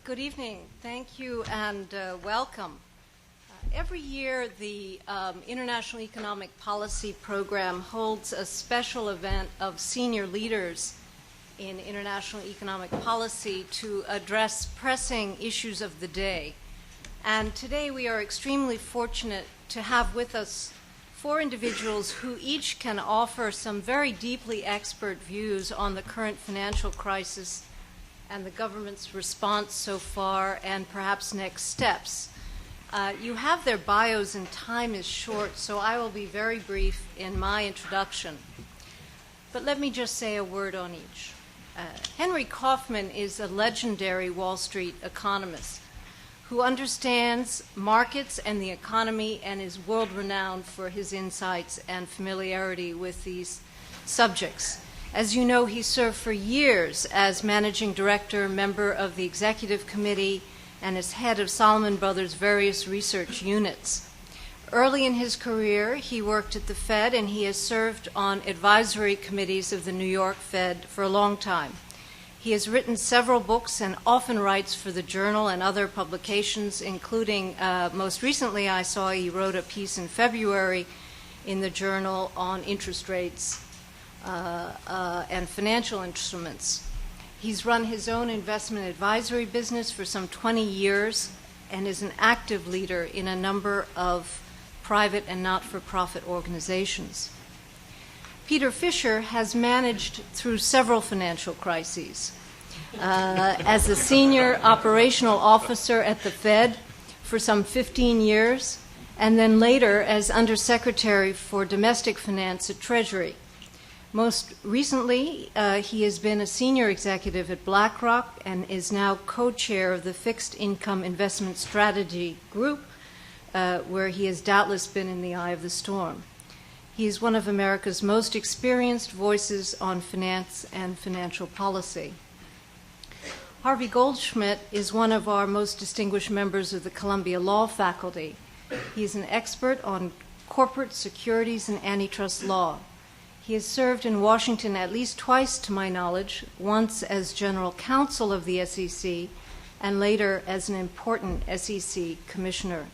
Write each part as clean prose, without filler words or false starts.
Good evening. Thank you and welcome. Every year, the International Economic Policy Program holds a special event of senior leaders in international economic policy to address pressing issues of the day. And today we are extremely fortunate to have with us four individuals who each can offer some very deeply expert views on the current financial crisis and the government's response so far and perhaps next steps. You have their bios and time is short, so I will be very brief in my introduction. But let me just say a word on each. Henry Kaufman is a legendary Wall Street economist who understands markets and the economy and is world-renowned for his insights and familiarity with these subjects. As you know, he served for years as managing director, member of the executive committee, and as head of Salomon Brothers' various research units. Early in his career, he worked at the Fed, and he has served on advisory committees of the New York Fed for a long time. He has written several books and often writes for the Journal and other publications, including, most recently I saw he wrote a piece in February in the Journal on interest rates and financial instruments. He's run his own investment advisory business for some 20 years and is an active leader in a number of private and not-for-profit organizations. Peter Fisher has managed through several financial crises. As a senior operational officer at the Fed for some 15 years, and then later as Undersecretary for Domestic Finance at Treasury. Most recently, he has been a senior executive at BlackRock and is now co-chair of the Fixed Income Investment Strategy Group, where he has doubtless been in the eye of the storm. He is one of America's most experienced voices on finance and financial policy. Harvey Goldschmid is one of our most distinguished members of the Columbia Law faculty. He is an expert on corporate securities and antitrust law. He has served in Washington at least twice, to my knowledge, once as general counsel of the SEC and later as an important SEC commissioner.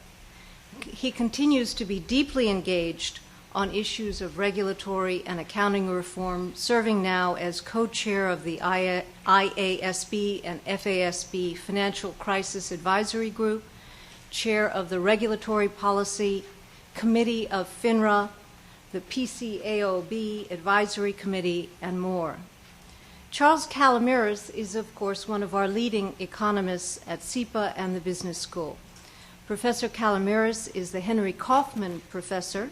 He continues to be deeply engaged on issues of regulatory and accounting reform, serving now as co-chair of the IASB and FASB Financial Crisis Advisory Group, chair of the Regulatory Policy Committee of FINRA, the PCAOB Advisory Committee, and more. Charles Calomiris is, of course, one of our leading economists at SIPA and the Business School. Professor Calomiris is the Henry Kaufman Professor.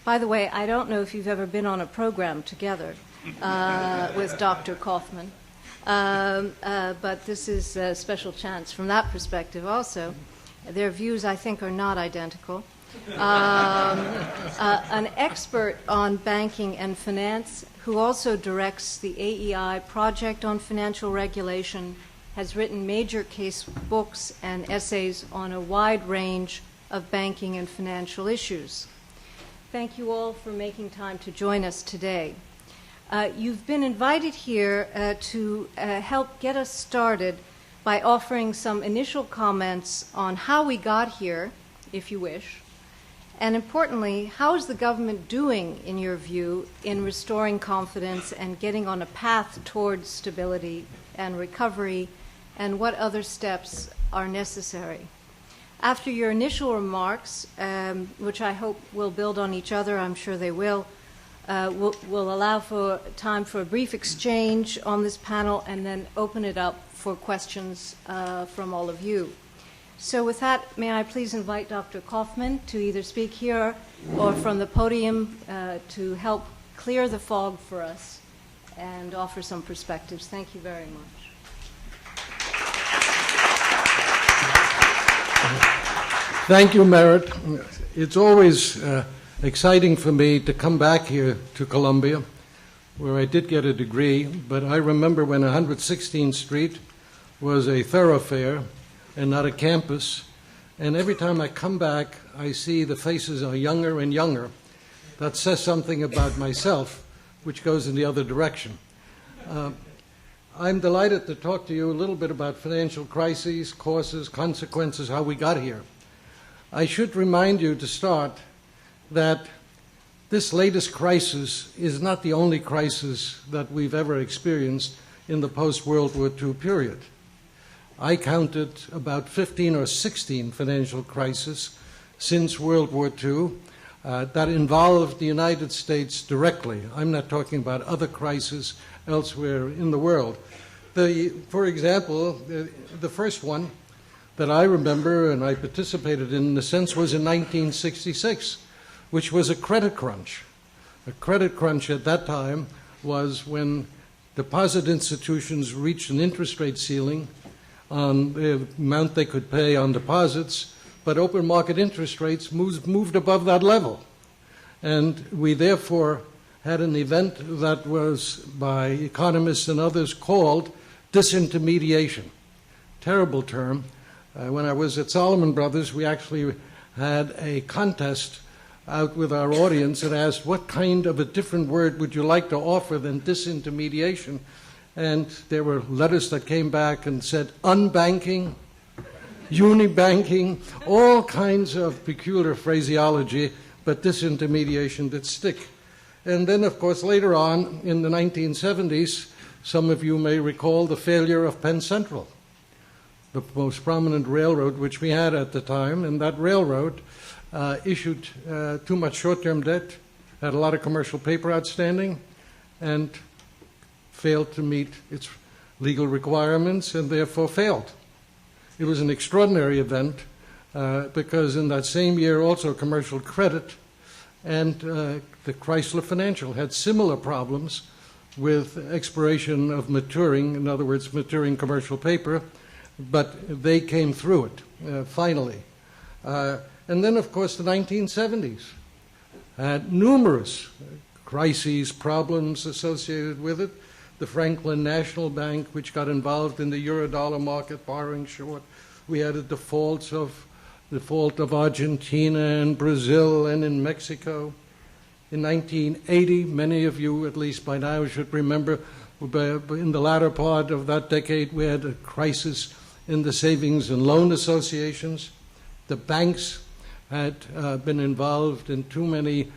By the way, I don't know if you've ever been on a program together with Dr. Kaufman, but this is a special chance from that perspective also. Their views, I think, are not identical. An expert on banking and finance who also directs the AEI Project on Financial Regulation, has written major case books and essays on a wide range of banking and financial issues. Thank you all for making time to join us today. You've been invited here to help get us started by offering some initial comments on how we got here, if you wish, and importantly, how is the government doing, in your view, in restoring confidence and getting on a path towards stability and recovery, and what other steps are necessary? After your initial remarks, which I hope will build on each other, I'm sure they will allow for time for a brief exchange on this panel and then open it up for questions from all of you. So with that, may I please invite Dr. Kaufman to either speak here or from the podium to help clear the fog for us and offer some perspectives. Thank you very much. Thank you, Merritt. It's always exciting for me to come back here to Columbia, where I did get a degree, but I remember when 116th Street was a thoroughfare and not a campus, and every time I come back, I see the faces are younger and younger. That says something about myself, which goes in the other direction. I'm delighted to talk to you a little bit about financial crises, causes, consequences, how we got here. I should remind you to start that this latest crisis is not the only crisis that we've ever experienced in the post-World War II period. I counted about 15 or 16 financial crises since World War II that involved the United States directly. I'm not talking about other crises elsewhere in the world. For example, the first one that I remember and I participated in a sense, was in 1966, which was a credit crunch. A credit crunch at that time was when deposit institutions reached an interest rate ceiling on the amount they could pay on deposits, but open market interest rates moved above that level. And we therefore had an event that was, by economists and others, called disintermediation. Terrible term. When I was at Salomon Brothers, we actually had a contest out with our audience and asked, what kind of a different word would you like to offer than disintermediation? And there were letters that came back and said unbanking, unibanking, all kinds of peculiar phraseology, but disintermediation did stick. And then, of course, later on in the 1970s, some of you may recall the failure of Penn Central, the most prominent railroad which we had at the time, and that railroad issued too much short-term debt, had a lot of commercial paper outstanding, and failed to meet its legal requirements and therefore failed. It was an extraordinary event because in that same year also commercial credit and the Chrysler Financial had similar problems with expiration of maturing, in other words, maturing commercial paper, but they came through it finally. And then, of course, the 1970s had numerous crises, problems associated with it. The Franklin National Bank, which got involved in the Eurodollar market, borrowing short. We had a default of Argentina and Brazil and in Mexico. In 1980, many of you, at least by now, should remember, in the latter part of that decade, we had a crisis in the savings and loan associations. The banks had been involved in too many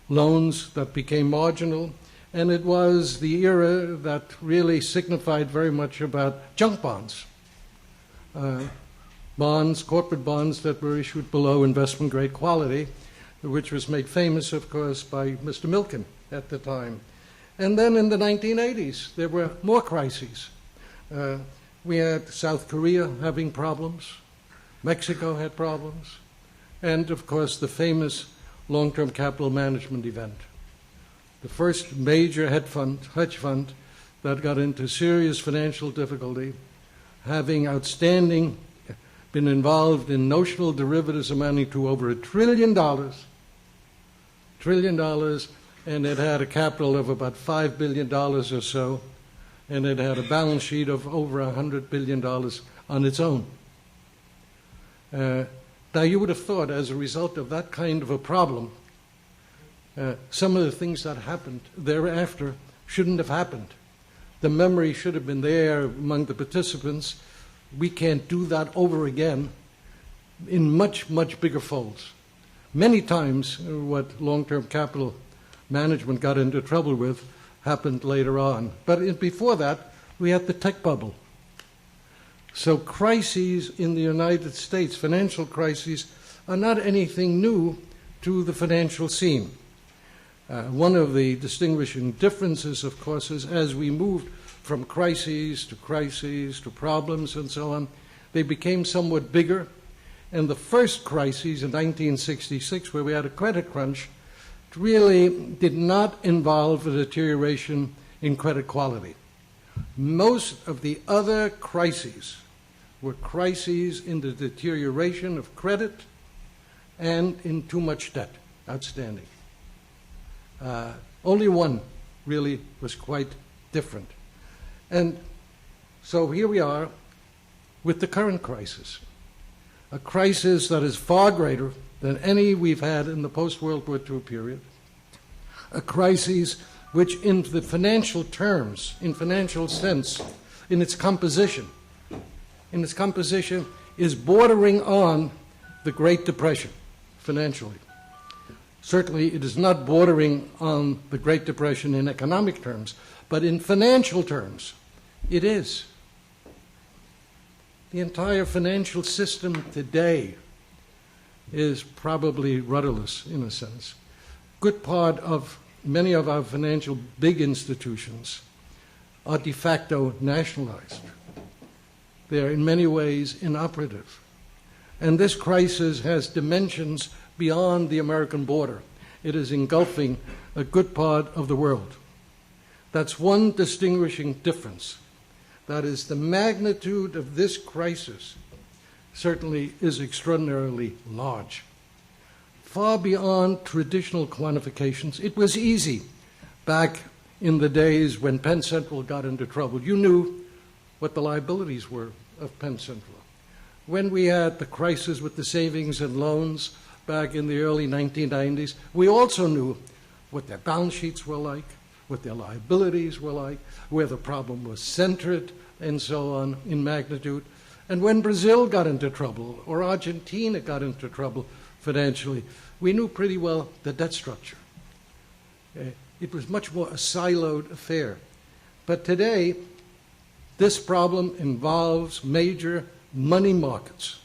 loans that became marginal. And it was the era that really signified very much about junk bonds. Bonds, corporate bonds that were issued below investment grade quality, which was made famous, of course, by Mr. Milken at the time. And then in the 1980s, there were more crises. We had South Korea having problems. Mexico had problems. And, of course, the famous long-term capital management event. The first major hedge fund that got into serious financial difficulty, having been involved in notional derivatives amounting to over $1 trillion, and it had a capital of about $5 billion or so, and it had a balance sheet of over $100 billion on its own. Now, you would have thought, as a result of that kind of a problem, some of the things that happened thereafter shouldn't have happened. The memory should have been there among the participants. We can't do that over again in much, much bigger folds. Many times what long-term capital management got into trouble with happened later on. But before that, we had the tech bubble. So crises in the United States, financial crises, are not anything new to the financial scene. One of the distinguishing differences, of course, is as we moved from crises to problems and so on, they became somewhat bigger. And the first crisis in 1966, where we had a credit crunch, really did not involve a deterioration in credit quality. Most of the other crises were crises in the deterioration of credit and in too much debt outstanding. Only one really was quite different. And so here we are with the current crisis, a crisis that is far greater than any we've had in the post-World War II period, a crisis which in the financial terms, in financial sense, in its composition, is bordering on the Great Depression financially. Certainly it is not bordering on the Great Depression in economic terms, but in financial terms, it is. The entire financial system today is probably rudderless in a sense. Good part of many of our financial big institutions are de facto nationalized. They're in many ways inoperative. And this crisis has dimensions beyond the American border. It is engulfing a good part of the world. That's one distinguishing difference. That is, the magnitude of this crisis certainly is extraordinarily large. Far beyond traditional quantifications. It was easy back in the days when Penn Central got into trouble. You knew what the liabilities were of Penn Central. When we had the crisis with the savings and loans back in the early 1990s, we also knew what their balance sheets were like, what their liabilities were like, where the problem was centered, and so on in magnitude. And when Brazil got into trouble, or Argentina got into trouble financially, we knew pretty well the debt structure. It was much more a siloed affair. But today, this problem involves major money markets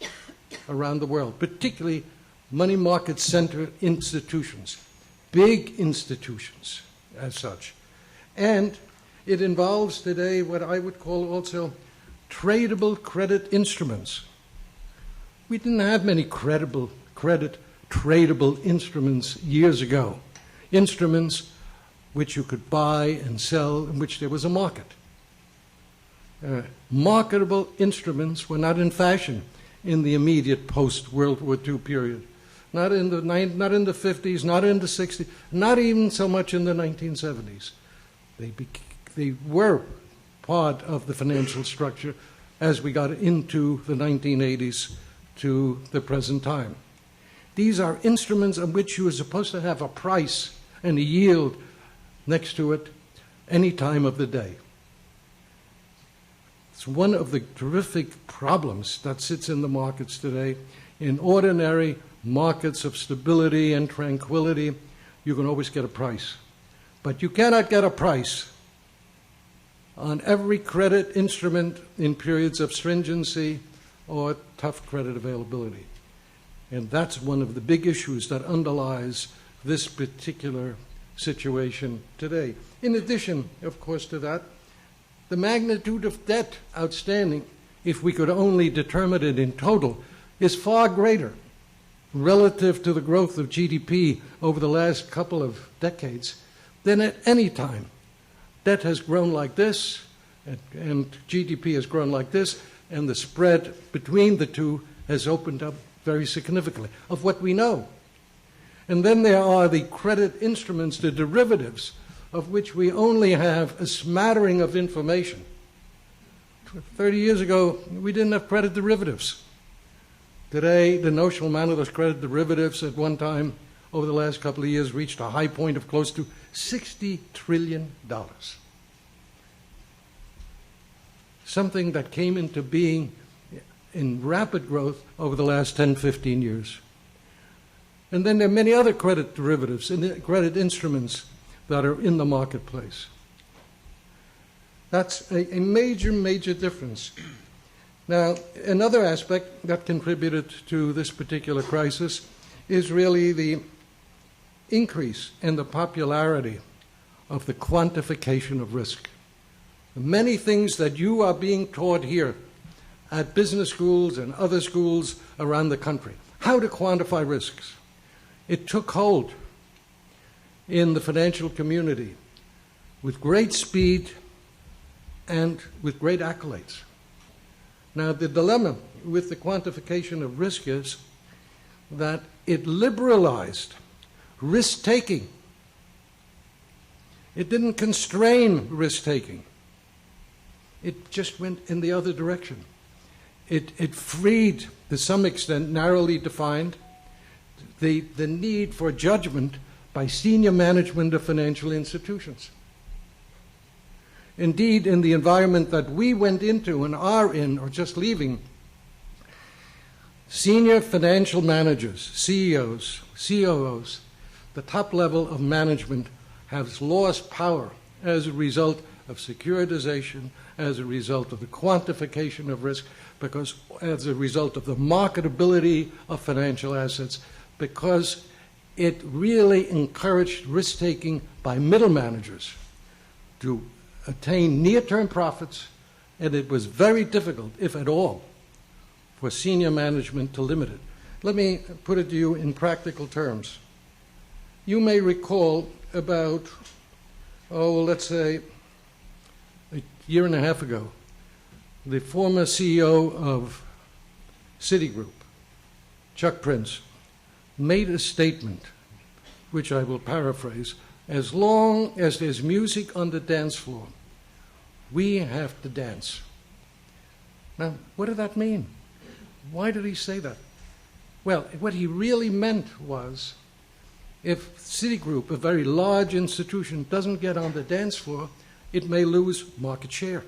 around the world, particularly money market-centered institutions, big institutions as such. And it involves today what I would call also tradable credit instruments. We didn't have many credit tradable instruments years ago, instruments which you could buy and sell, in which there was a market. Marketable instruments were not in fashion in the immediate post-World War II period. Not in the 50s, not in the 60s, not even so much in the 1970s. They were part of the financial structure as we got into the 1980s to the present time. These are instruments on which you are supposed to have a price and a yield next to it any time of the day. It's one of the terrific problems that sits in the markets today. In ordinary markets of stability and tranquility, you can always get a price. But you cannot get a price on every credit instrument in periods of stringency or tough credit availability. And that's one of the big issues that underlies this particular situation today. In addition, of course, to that, the magnitude of debt outstanding, if we could only determine it in total, is far greater relative to the growth of GDP over the last couple of decades than at any time. Debt has grown like this, and GDP has grown like this, and the spread between the two has opened up very significantly, of what we know. And then there are the credit instruments, the derivatives, of which we only have a smattering of information. 30 years ago, we didn't have credit derivatives. Today, the notional amount of those credit derivatives at one time over the last couple of years reached a high point of close to $60 trillion. Something that came into being in rapid growth over the last 10, 15 years. And then there are many other credit derivatives and credit instruments that are in the marketplace. That's a major, major difference. Now, another aspect that contributed to this particular crisis is really the increase in the popularity of the quantification of risk. Many things that you are being taught here at business schools and other schools around the country, how to quantify risks. It took hold in the financial community with great speed and with great accolades. Now, the dilemma with the quantification of risk is that it liberalized risk-taking. It didn't constrain risk-taking. It just went in the other direction. It freed, to some extent, narrowly defined, the need for judgment by senior management of financial institutions. Indeed, in the environment that we went into and are in, or just leaving, senior financial managers, CEOs, COOs, the top level of management has lost power as a result of securitization, as a result of the quantification of risk, because as a result of the marketability of financial assets, because it really encouraged risk-taking by middle managers to attain near-term profits, and it was very difficult, if at all, for senior management to limit it. Let me put it to you in practical terms. You may recall about, let's say, a year and a half ago, the former CEO of Citigroup, Chuck Prince, made a statement, which I will paraphrase: as long as there's music on the dance floor, we have to dance. Now, what did that mean? Why did he say that? Well, what he really meant was, if Citigroup, a very large institution, doesn't get on the dance floor, it may lose market share.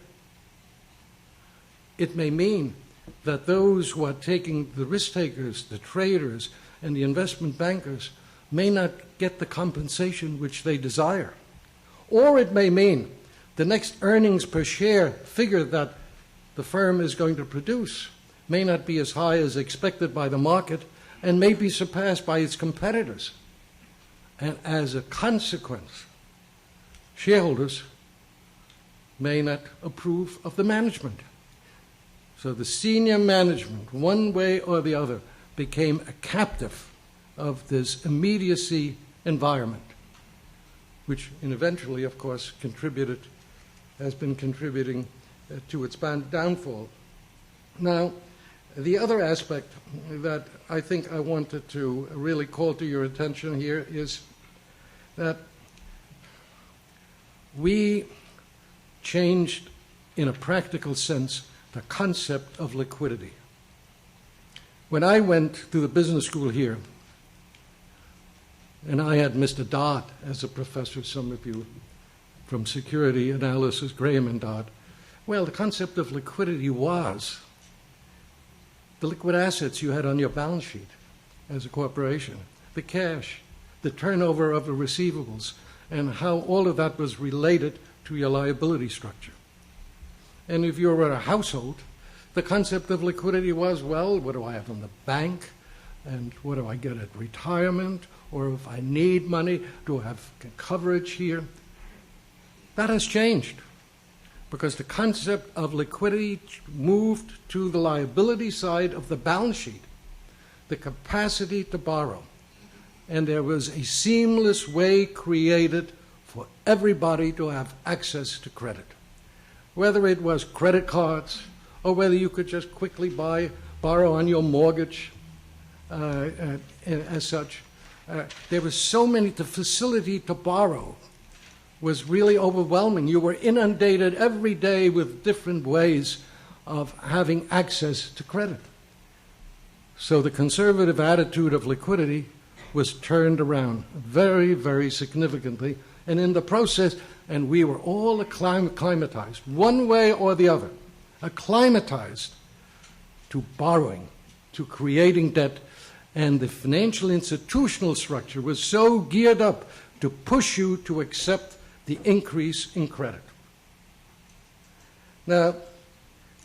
It may mean that those who are taking, the risk takers, the traders, and the investment bankers, may not get the compensation which they desire. Or it may mean the next earnings per share figure that the firm is going to produce may not be as high as expected by the market and may be surpassed by its competitors. And as a consequence, shareholders may not approve of the management. So the senior management, one way or the other, became a captive of this immediacy environment, which eventually, of course, has been contributing to its downfall. Now, the other aspect that I think I wanted to really call to your attention here is that we changed, in a practical sense, the concept of liquidity. When I went to the business school here, and I had Mr. Dodd as a professor, some of you from security analysis, Graham and Dodd, well, the concept of liquidity was the liquid assets you had on your balance sheet as a corporation, the cash, the turnover of the receivables, and how all of that was related to your liability structure. And if you were a household, the concept of liquidity was, well, what do I have in the bank? And what do I get at retirement? Or if I need money, do I have coverage here? That has changed because the concept of liquidity moved to the liability side of the balance sheet, the capacity to borrow. And there was a seamless way created for everybody to have access to credit, whether it was credit cards or whether you could just quickly borrow on your mortgage as such. There was so many, the facility to borrow was really overwhelming. You were inundated every day with different ways of having access to credit. So the conservative attitude of liquidity was turned around very, very significantly. And in the process, and we were all acclimatized, one way or the other, acclimatized to borrowing, to creating debt. And the financial institutional structure was so geared up to push you to accept the increase in credit. Now,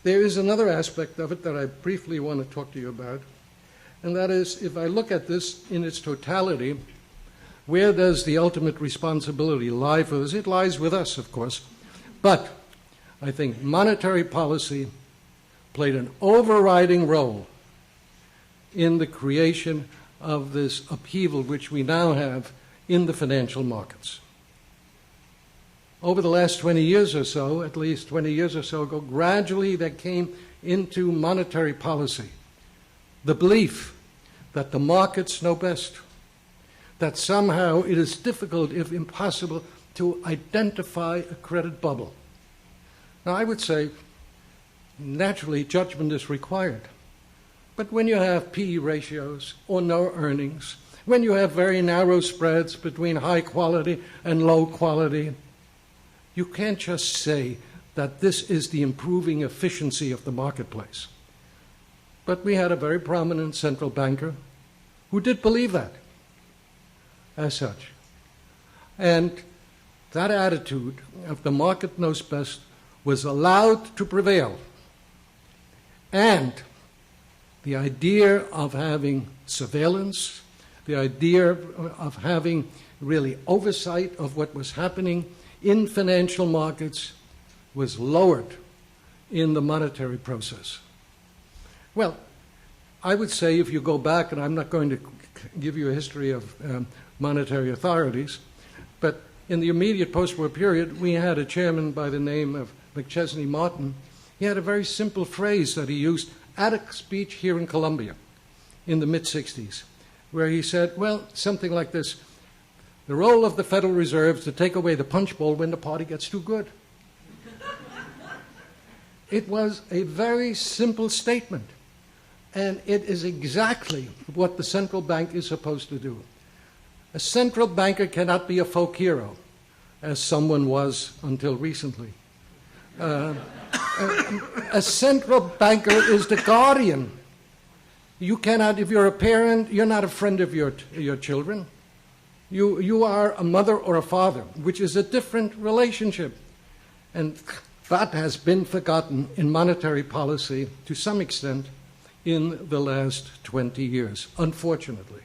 there is another aspect of it that I briefly want to talk to you about, and that is, if I look at this in its totality, where does the ultimate responsibility lie for this? It lies with us, of course, but I think monetary policy played an overriding role in the creation of this upheaval which we now have in the financial markets. Over the last 20 years or so, at least 20 years or so ago, gradually there came into monetary policy the belief that the markets know best, that somehow it is difficult, if impossible, to identify a credit bubble. Now, I would say, naturally, judgment is required. But when you have PE ratios or no earnings, when you have very narrow spreads between high quality and low quality, You can't just say that this is the improving efficiency of the marketplace. But we had a very prominent central banker who did believe that as such. And that attitude of the market knows best was allowed to prevail. And the idea of having surveillance, the idea of having really oversight of what was happening in financial markets was lowered in the monetary process. Well, I would say if you go back, and I'm not going to give you a history of monetary authorities, but in the immediate post-war period, we had a chairman by the name of McChesney Martin. He had a very simple phrase that he used at a speech here in Columbia in the mid-'60s, where he said, well, something like this: the role of the Federal Reserve is to take away the punch bowl when the party gets too good. It was a very simple statement, and it is exactly what the central bank is supposed to do. A central banker cannot be a folk hero, as someone was until recently. A central banker is the guardian. You cannot, if you're a parent, you're not a friend of your children. You are a mother or a father, which is a different relationship. And that has been forgotten in monetary policy to some extent in the last 20 years, unfortunately.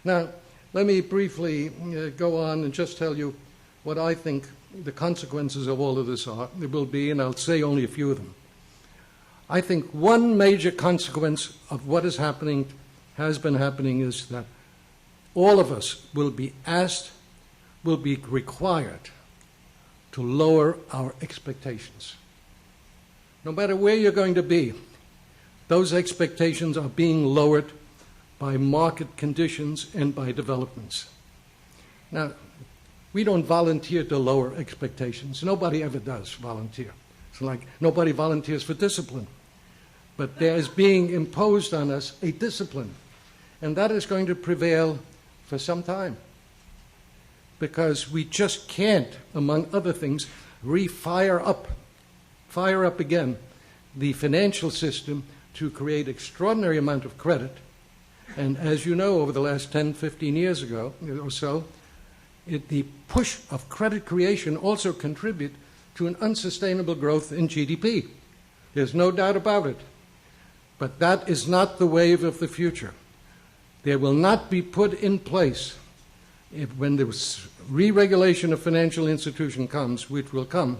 Now, let me briefly go on and just tell you what I think the consequences of all of this will be, and I'll say only a few of them. I think one major consequence of what is happening, has been happening, is that all of us will be required to lower our expectations. No matter where you're going to be, those expectations are being lowered by market conditions and by developments. Now, we don't volunteer to lower expectations. Nobody ever does volunteer. It's like nobody volunteers for discipline. But there is being imposed on us a discipline, and that is going to prevail for some time, because we just can't, among other things, fire up again the financial system to create extraordinary amount of credit. And as you know, over the last 10, 15 years ago or so, the push of credit creation also contribute to an unsustainable growth in GDP. There's no doubt about it. But that is not the wave of the future. There will not be put in place, when the re-regulation of financial institution comes, which will come,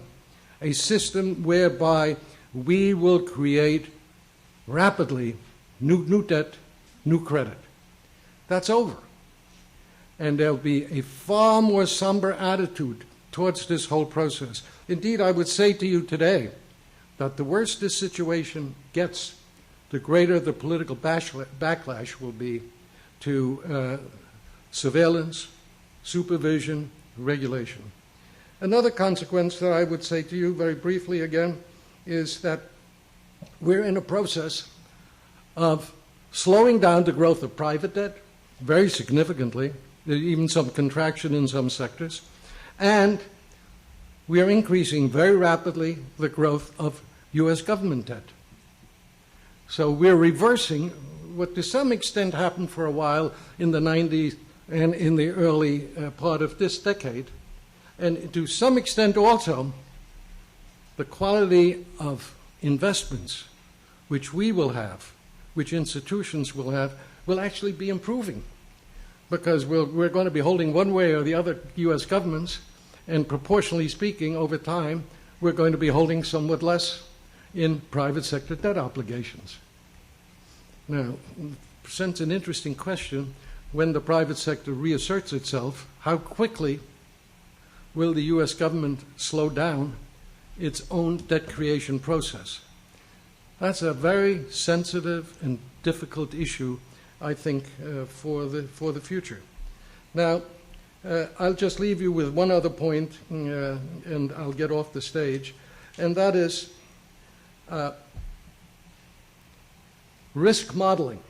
a system whereby we will create rapidly new debt, new credit. That's over. And there'll be a far more somber attitude towards this whole process. Indeed, I would say to you today that the worse this situation gets, the greater the political backlash will be to surveillance, supervision, regulation. Another consequence that I would say to you very briefly again is that we're in a process of slowing down the growth of private debt very significantly, even some contraction in some sectors, and we are increasing very rapidly the growth of U.S. government debt. So we're reversing what to some extent happened for a while in the 90s and in the early part of this decade, and to some extent also the quality of investments which we will have, which institutions will have, will actually be improving, because we're going to be holding one way or the other U.S. governments, and proportionally speaking, over time, we're going to be holding somewhat less in private sector debt obligations. Now, it presents an interesting question: when the private sector reasserts itself, how quickly will the U.S. government slow down its own debt creation process? That's a very sensitive and difficult issue, I think, for the future. Now, I'll just leave you with one other point, and I'll get off the stage, and that is risk modeling.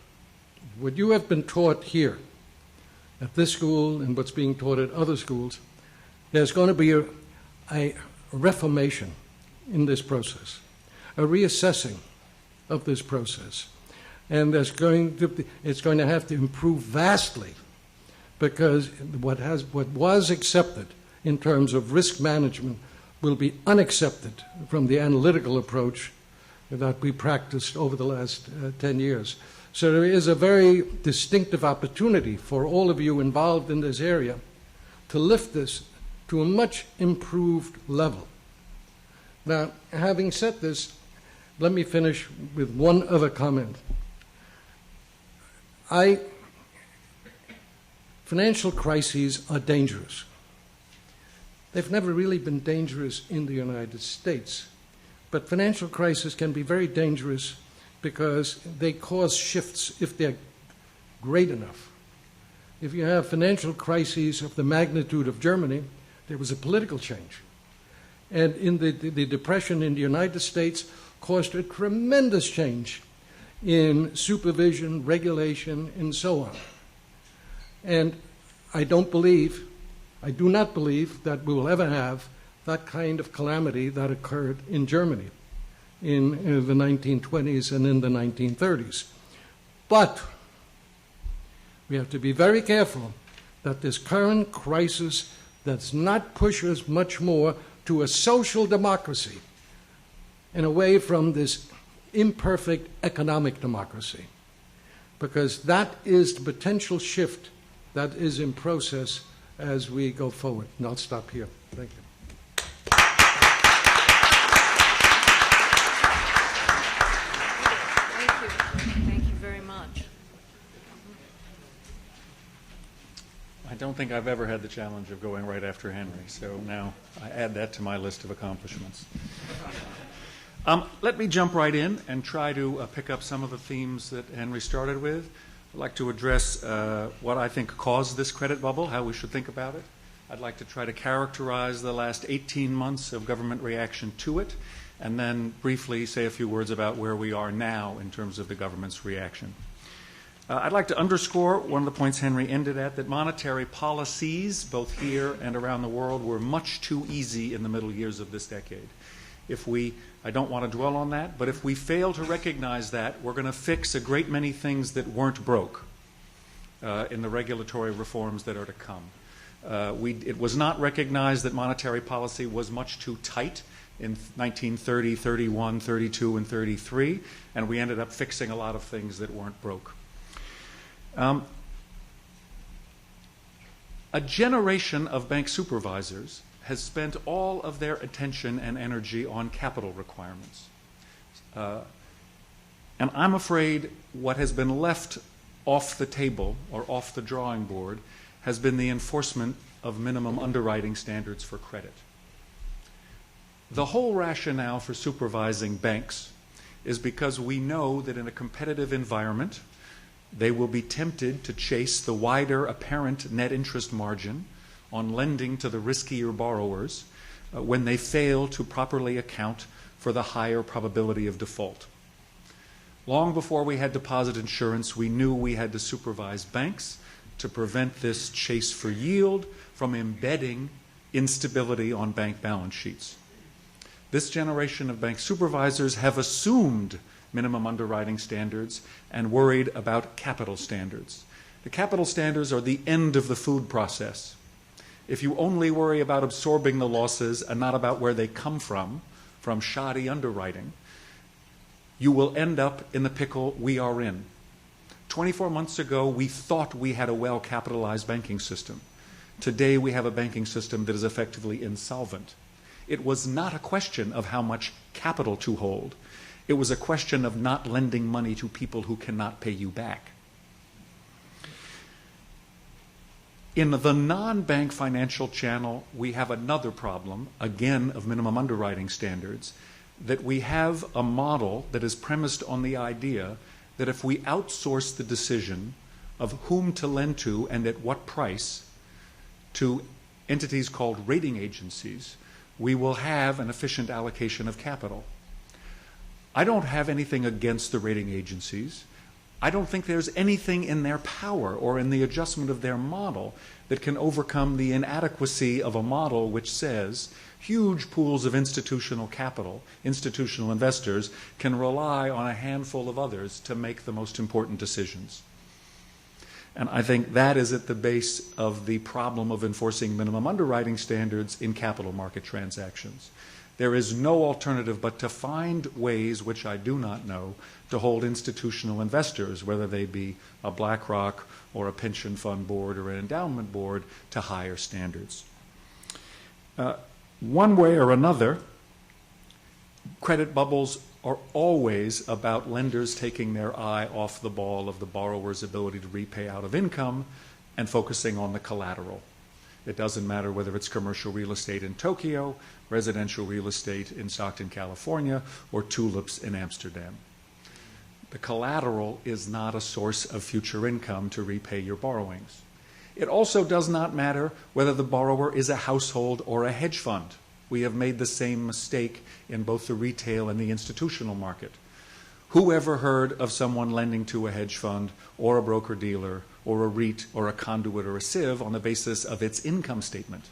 What you have been taught here at this school and what's being taught at other schools, there's going to be a reformation in this process, a reassessing of this process. And it's going to have to improve vastly, because what was accepted in terms of risk management will be unaccepted from the analytical approach that we practiced over the last 10 years. So there is a very distinctive opportunity for all of you involved in this area to lift this to a much improved level. Now, having said this, let me finish with one other comment. Financial crises are dangerous. They've never really been dangerous in the United States, but financial crises can be very dangerous because they cause shifts if they're great enough. If you have financial crises of the magnitude of Germany, there was a political change. And in the Depression in the United States caused a tremendous change in supervision, regulation, and so on. And I do not believe that we will ever have that kind of calamity that occurred in Germany in the 1920s and in the 1930s. But we have to be very careful that this current crisis does not push us much more to a social democracy and away from this imperfect economic democracy, because that is the potential shift that is in process as we go forward. And I'll stop here. Thank you. Thank you very much. I don't think I've ever had the challenge of going right after Henry, so now I add that to my list of accomplishments. Let me jump right in and try to pick up some of the themes that Henry started with. I'd like to address what I think caused this credit bubble, how we should think about it. I'd like to try to characterize the last 18 months of government reaction to it, and then briefly say a few words about where we are now in terms of the government's reaction. I'd like to underscore one of the points Henry ended at, that monetary policies, both here and around the world, were much too easy in the middle years of this decade. I don't want to dwell on that, but if we fail to recognize that, we're going to fix a great many things that weren't broke in the regulatory reforms that are to come. It was not recognized that monetary policy was much too tight in 1930, 31, 32, and 33, and we ended up fixing a lot of things that weren't broke. A generation of bank supervisors has spent all of their attention and energy on capital requirements. And I'm afraid what has been left off the table or off the drawing board has been the enforcement of minimum underwriting standards for credit. The whole rationale for supervising banks is because we know that in a competitive environment, they will be tempted to chase the wider apparent net interest margin on lending to the riskier borrowers when they fail to properly account for the higher probability of default. Long before we had deposit insurance, we knew we had to supervise banks to prevent this chase for yield from embedding instability on bank balance sheets. This generation of bank supervisors have assumed minimum underwriting standards and worried about capital standards. The capital standards are the end of the food process. If you only worry about absorbing the losses and not about where they come from shoddy underwriting, you will end up in the pickle we are in. 24 months ago, we thought we had a well-capitalized banking system. Today, we have a banking system that is effectively insolvent. It was not a question of how much capital to hold. It was a question of not lending money to people who cannot pay you back. In the non-bank financial channel, we have another problem, again, of minimum underwriting standards, that we have a model that is premised on the idea that if we outsource the decision of whom to lend to and at what price to entities called rating agencies, we will have an efficient allocation of capital. I don't have anything against the rating agencies. I don't think there's anything in their power or in the adjustment of their model that can overcome the inadequacy of a model which says huge pools of institutional capital, institutional investors, can rely on a handful of others to make the most important decisions. And I think that is at the base of the problem of enforcing minimum underwriting standards in capital market transactions. There is no alternative but to find ways, which I do not know, to hold institutional investors, whether they be a BlackRock or a pension fund board or an endowment board, to higher standards. One way or another, credit bubbles are always about lenders taking their eye off the ball of the borrower's ability to repay out of income and focusing on the collateral. It doesn't matter whether it's commercial real estate in Tokyo, residential real estate in Stockton, California, or tulips in Amsterdam. The collateral is not a source of future income to repay your borrowings. It also does not matter whether the borrower is a household or a hedge fund. We have made the same mistake in both the retail and the institutional market. Who ever heard of someone lending to a hedge fund or a broker-dealer or a REIT or a conduit or a sieve on the basis of its income statement?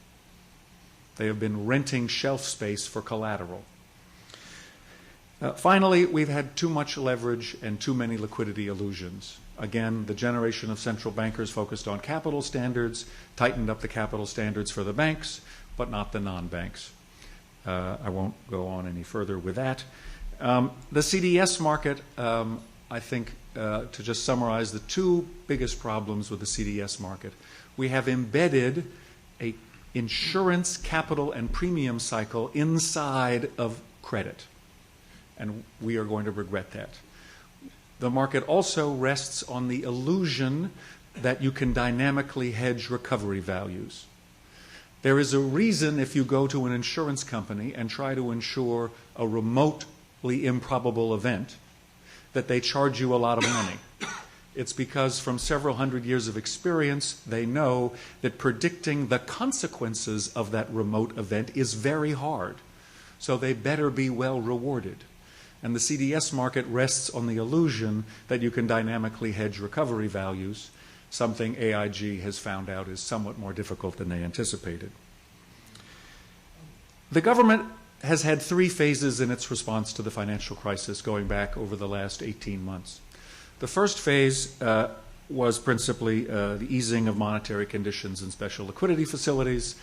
They have been renting shelf space for collateral. Finally, we've had too much leverage and too many liquidity illusions. Again, the generation of central bankers focused on capital standards, tightened up the capital standards for the banks, but not the non-banks. I won't go on any further with that. The CDS market, I think, to just summarize the two biggest problems with the CDS market, we have embedded a insurance, capital, and premium cycle inside of credit. And we are going to regret that. The market also rests on the illusion that you can dynamically hedge recovery values. There is a reason if you go to an insurance company and try to insure a remotely improbable event that they charge you a lot of money. It's because from several hundred years of experience, they know that predicting the consequences of that remote event is very hard. So they better be well rewarded. And the CDS market rests on the illusion that you can dynamically hedge recovery values, something AIG has found out is somewhat more difficult than they anticipated. The government has had three phases in its response to the financial crisis going back over the last 18 months. The first phase was principally the easing of monetary conditions and special liquidity facilities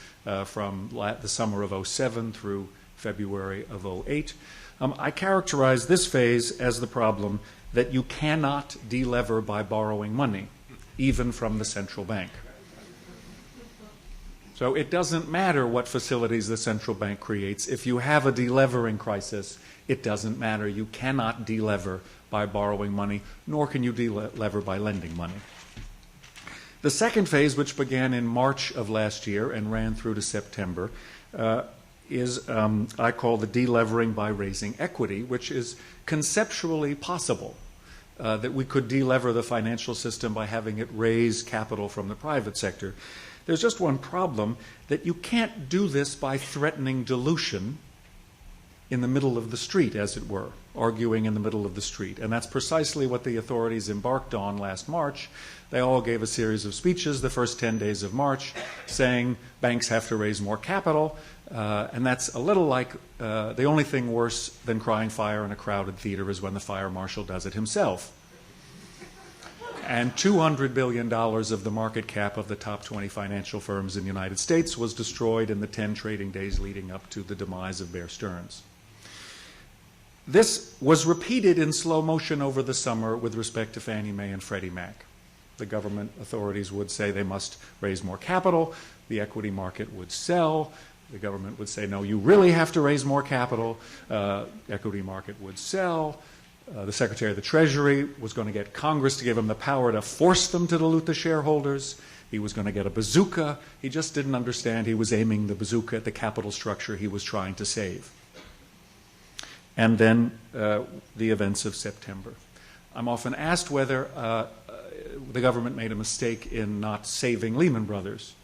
from the summer of 2007 through February of 2008. I characterize this phase as the problem that you cannot delever by borrowing money, even from the central bank. So it doesn't matter what facilities the central bank creates. If you have a delevering crisis, it doesn't matter. You cannot delever by borrowing money, nor can you delever by lending money. The second phase, which began in March of last year and ran through to September, is I call the delevering by raising equity, which is conceptually possible, that we could delever the financial system by having it raise capital from the private sector. There's just one problem, that you can't do this by threatening dilution in the middle of the street, as it were, arguing in the middle of the street. And that's precisely what the authorities embarked on last March. They all gave a series of speeches the first 10 days of March saying banks have to raise more capital. And that's a little like the only thing worse than crying fire in a crowded theater is when the fire marshal does it himself. And $200 billion of the market cap of the top 20 financial firms in the United States was destroyed in the 10 trading days leading up to the demise of Bear Stearns. This was repeated in slow motion over the summer with respect to Fannie Mae and Freddie Mac. The government authorities would say they must raise more capital. The equity market would sell. The government would say, no, you really have to raise more capital. Equity market would sell. The Secretary of the Treasury was going to get Congress to give him the power to force them to dilute the shareholders. He was going to get a bazooka. He just didn't understand he was aiming the bazooka at the capital structure he was trying to save. And then the events of September. I'm often asked whether the government made a mistake in not saving Lehman Brothers.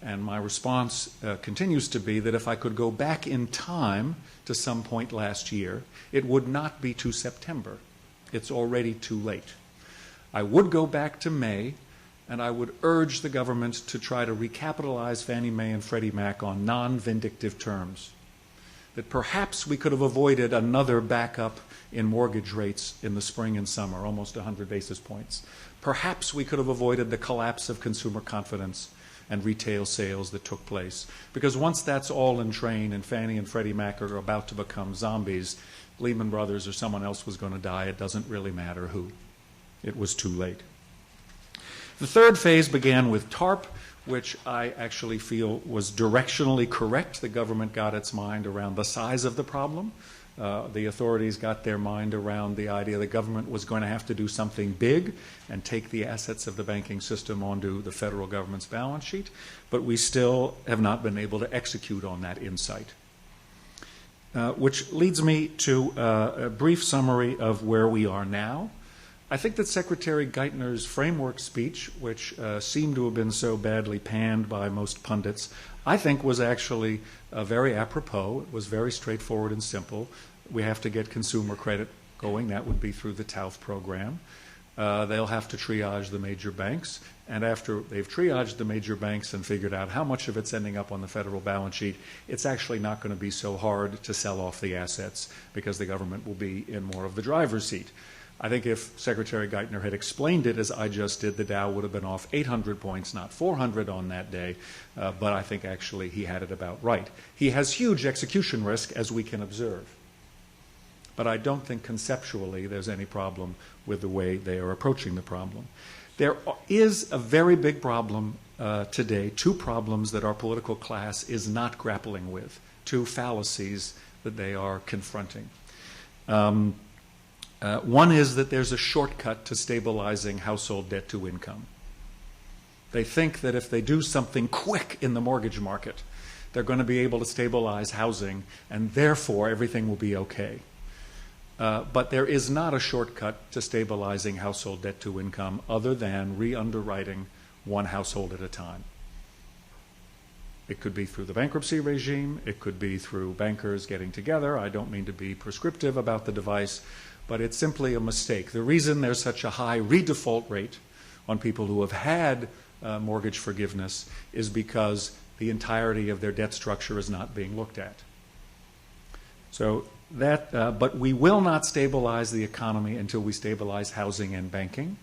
And my response continues to be that if I could go back in time to some point last year, it would not be to September. It's already too late. I would go back to May, and I would urge the government to try to recapitalize Fannie Mae and Freddie Mac on non-vindictive terms. That perhaps we could have avoided another backup in mortgage rates in the spring and summer, almost 100 basis points. Perhaps we could have avoided the collapse of consumer confidence and retail sales that took place. Because once that's all in train and Fannie and Freddie Mac are about to become zombies, Lehman Brothers or someone else was going to die. It doesn't really matter who. It was too late. The third phase began with TARP, which I actually feel was directionally correct. The government got its mind around the size of the problem. The authorities got their mind around the idea the government was going to have to do something big and take the assets of the banking system onto the federal government's balance sheet, but we still have not been able to execute on that insight. Which leads me to a brief summary of where we are now. I think that Secretary Geithner's framework speech, which seemed to have been so badly panned by most pundits, I think was actually very apropos. It was very straightforward and simple. We have to get consumer credit going. That would be through the TALF program. They'll have to triage the major banks. And after they've triaged the major banks and figured out how much of it's ending up on the federal balance sheet, it's actually not going to be so hard to sell off the assets because the government will be in more of the driver's seat. I think if Secretary Geithner had explained it as I just did, the Dow would have been off 800 points, not 400 on that day. But I think actually he had it about right. He has huge execution risk, as we can observe. But I don't think conceptually there's any problem with the way they are approaching the problem. There is a very big problem today, two problems that our political class is not grappling with, two fallacies that they are confronting. One is that there's a shortcut to stabilizing household debt to income. They think that if they do something quick in the mortgage market, they're going to be able to stabilize housing, and therefore everything will be okay. But there is not a shortcut to stabilizing household debt to income other than re-underwriting one household at a time. It could be through the bankruptcy regime. It could be through bankers getting together. I don't mean to be prescriptive about the device, but it's simply a mistake. The reason there's such a high redefault rate on people who have had mortgage forgiveness is because the entirety of their debt structure is not being looked at. So that, but we will not stabilize the economy until we stabilize housing and banking.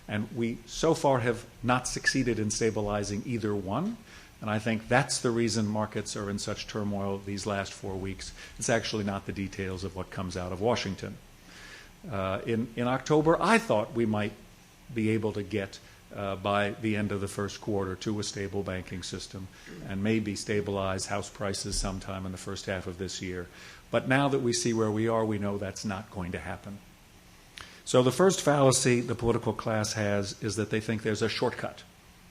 And we so far have not succeeded in stabilizing either one. And I think that's the reason markets are in such turmoil these last 4 weeks. It's actually not the details of what comes out of Washington. In October, I thought we might be able to get by the end of the first quarter to a stable banking system and maybe stabilize house prices sometime in the first half of this year. But now that we see where we are, we know that's not going to happen. So the first fallacy the political class has is that they think there's a shortcut.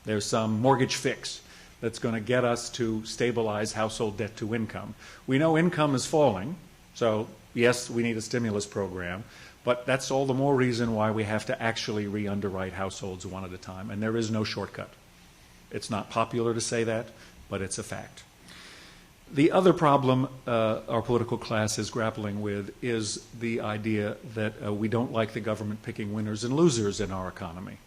There's some mortgage fix that's going to get us to stabilize household debt to income. We know income is falling, so yes, we need a stimulus program, but that's all the more reason why we have to actually re-underwrite households one at a time, and there is no shortcut. It's not popular to say that, but it's a fact. The other problem our political class is grappling with is the idea that we don't like the government picking winners and losers in our economy.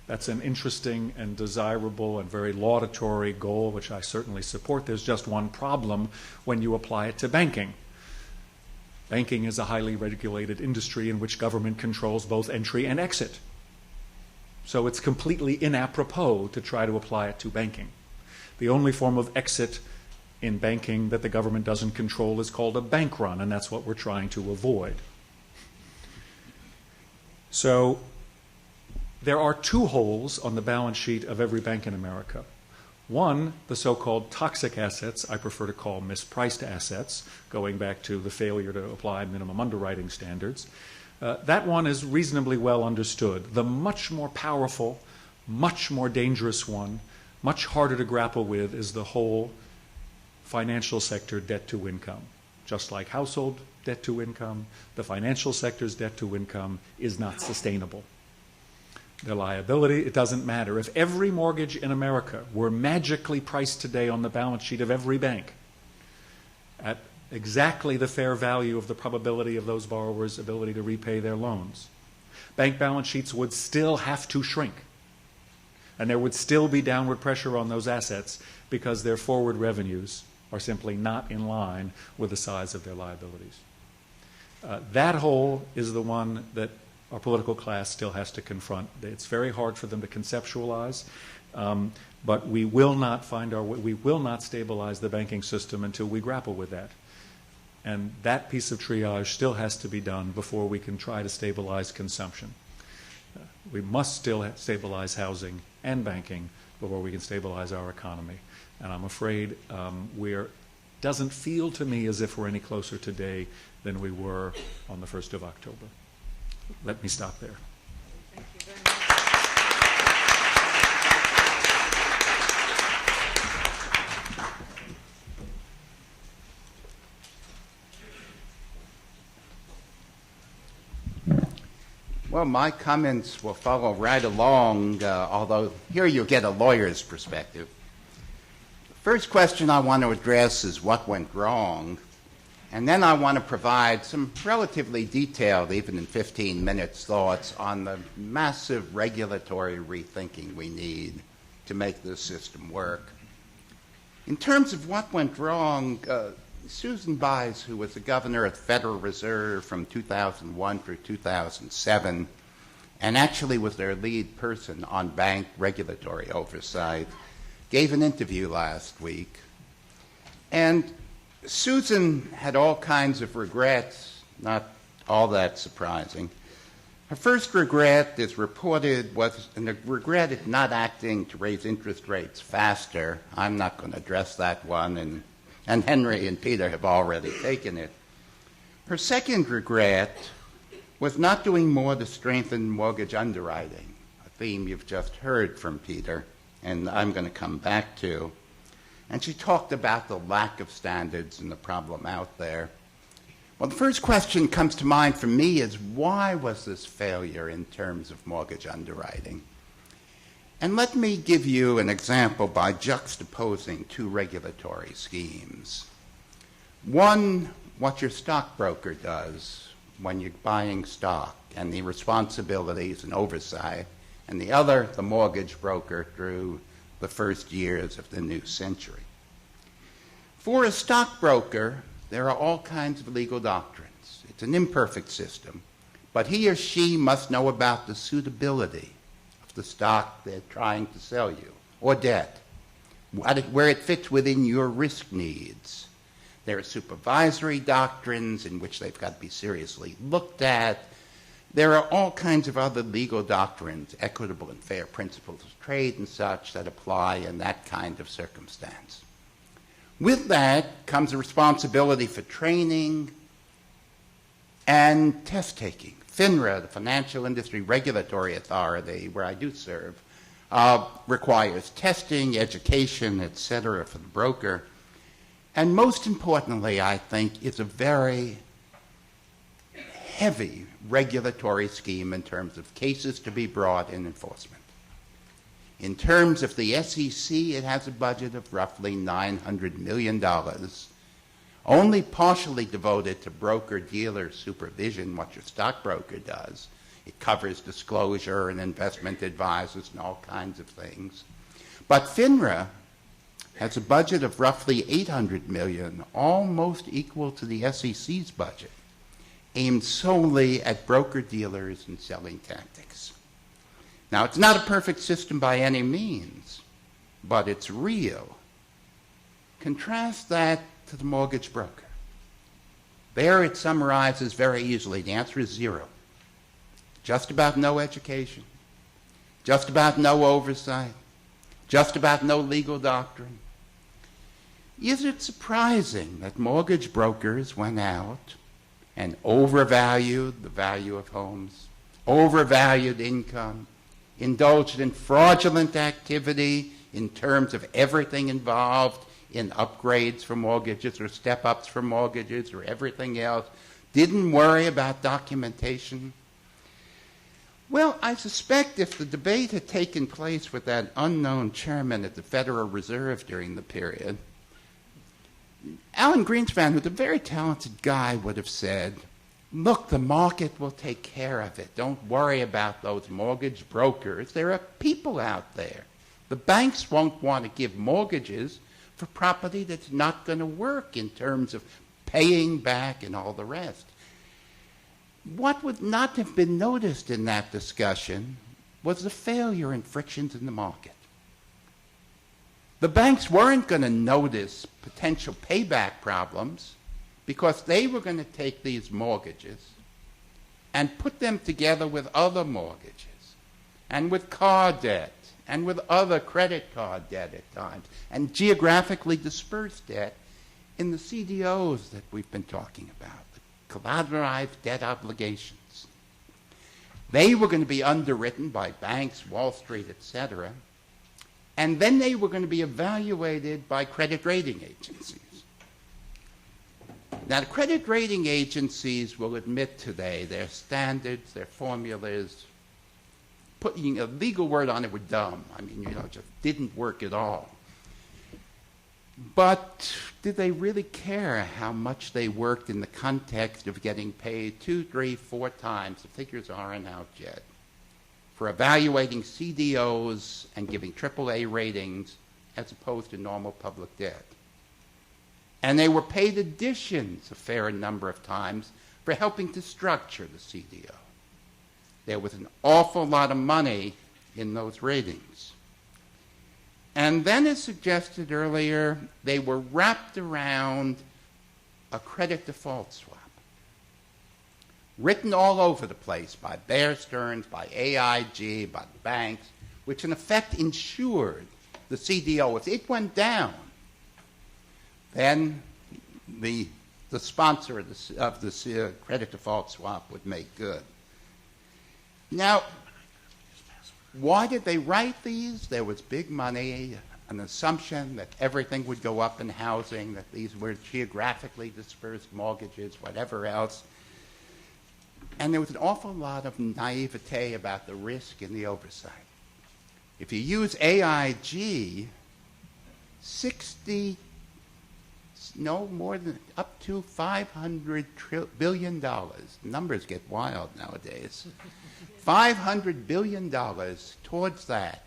That's an interesting and desirable and very laudatory goal, which I certainly support. There's just one problem when you apply it to banking. Banking is a highly regulated industry in which government controls both entry and exit. So it's completely inapropos to try to apply it to banking. The only form of exit in banking that the government doesn't control is called a bank run, and that's what we're trying to avoid. So there are two holes on the balance sheet of every bank in America. One, the so-called toxic assets, I prefer to call mispriced assets, going back to the failure to apply minimum underwriting standards. That one is reasonably well understood. The much more powerful, much more dangerous one, much harder to grapple with, is the whole financial sector debt to income. Just like household debt to income, the financial sector's debt to income is not sustainable. Their liability, it doesn't matter. If every mortgage in America were magically priced today on the balance sheet of every bank at exactly the fair value of the probability of those borrowers' ability to repay their loans, Bank balance sheets would still have to shrink. And there would still be downward pressure on those assets because their forward revenues are simply not in line with the size of their liabilities. That hole is the one that our political class still has to confront. It's very hard for them to conceptualize, but we will not find our way, we will not stabilize the banking system until we grapple with that. And that piece of triage still has to be done before we can try to stabilize consumption. We must still stabilize housing and banking before we can stabilize our economy. And I'm afraid doesn't feel to me as if we're any closer today than we were on the 1st of October. Let me stop there. Thank you very much. Well, my comments will follow right along, although here you get a lawyer's perspective. The first question I want to address is what went wrong, and then I want to provide some relatively detailed, even in 15 minutes, thoughts on the massive regulatory rethinking we need to make this system work. In terms of what went wrong, Susan Bies, who was the governor of the Federal Reserve from 2001 through 2007, and actually was their lead person on bank regulatory oversight, gave an interview last week. And Susan had all kinds of regrets, not all that surprising. Her first regret is reported was a regret at not acting to raise interest rates faster. I'm not going to address that one, and Henry and Peter have already taken it. Her second regret was not doing more to strengthen mortgage underwriting, a theme you've just heard from Peter, and I'm going to come back to. And she talked about the lack of standards and the problem out there. Well, the first question comes to mind for me is, why was this failure in terms of mortgage underwriting? And let me give you an example by juxtaposing two regulatory schemes. One, what your stockbroker does when you're buying stock and the responsibilities and oversight, and the other, the mortgage broker through the first years of the new century. For a stockbroker, there are all kinds of legal doctrines. It's an imperfect system, but he or she must know about the suitability of the stock they're trying to sell you, or debt, where it fits within your risk needs. There are supervisory doctrines in which they've got to be seriously looked at. There are all kinds of other legal doctrines, equitable and fair principles of trade and such, that apply in that kind of circumstance. With that comes a responsibility for training and test taking. FINRA, the Financial Industry Regulatory Authority, where I do serve, requires testing, education, etc. for the broker. And most importantly, I think, is a very heavy regulatory scheme in terms of cases to be brought in enforcement. In terms of the SEC, it has a budget of roughly $900 million, only partially devoted to broker-dealer supervision, what your stockbroker does. It covers disclosure and investment advisors and all kinds of things. But FINRA has a budget of roughly $800 million, almost equal to the SEC's budget, aimed solely at broker-dealers and selling tactics. Now, it's not a perfect system by any means, but it's real. Contrast that to the mortgage broker. There it summarizes very easily. The answer is zero. Just about no education, just about no oversight, just about no legal doctrine. Is it surprising that mortgage brokers went out and overvalued the value of homes, overvalued income, indulged in fraudulent activity in terms of everything involved in upgrades for mortgages or step-ups for mortgages or everything else, didn't worry about documentation? Well, I suspect if the debate had taken place with that unknown chairman at the Federal Reserve during the period, Alan Greenspan, who's a very talented guy, would have said, look, the market will take care of it. Don't worry about those mortgage brokers. There are people out there. The banks won't want to give mortgages for property that's not going to work in terms of paying back and all the rest. What would not have been noticed in that discussion was the failure and frictions in the market. The banks weren't going to notice potential payback problems because they were going to take these mortgages and put them together with other mortgages and with car debt and with other credit card debt at times and geographically dispersed debt in the CDOs that we've been talking about, the collateralized debt obligations. They were going to be underwritten by banks, Wall Street, etc., and then they were going to be evaluated by credit rating agencies. Now, the credit rating agencies will admit today their standards, their formulas, putting a legal word on it, were dumb. I mean, just didn't work at all. But did they really care how much they worked in the context of getting paid 2, 3, 4 times, the figures aren't out yet, for evaluating CDOs and giving AAA ratings as opposed to normal public debt? And they were paid additions a fair number of times for helping to structure the CDO. There was an awful lot of money in those ratings. And then, as suggested earlier, they were wrapped around a credit default swap, written all over the place by Bear Stearns, by AIG, by the banks, which in effect insured the CDO. If it went down, then the sponsor of the credit default swap would make good. Now, why did they write these? There was big money, an assumption that everything would go up in housing, that these were geographically dispersed mortgages, whatever else. And there was an awful lot of naivete about the risk and the oversight. If you use AIG, more than up to $500 billion. Numbers get wild nowadays. $500 billion towards that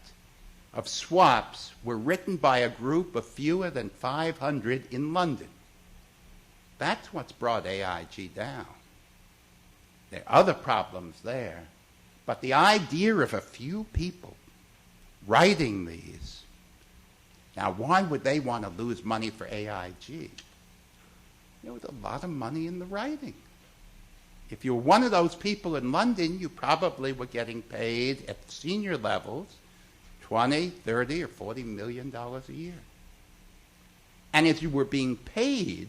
of swaps were written by a group of fewer than 500 in London. That's what's brought AIG down. There are other problems there, but the idea of a few people writing these. Now, why would they want to lose money for AIG? There was a lot of money in the writing. If you were one of those people in London, you probably were getting paid at senior levels $20, $30, or $40 million a year. And if you were being paid,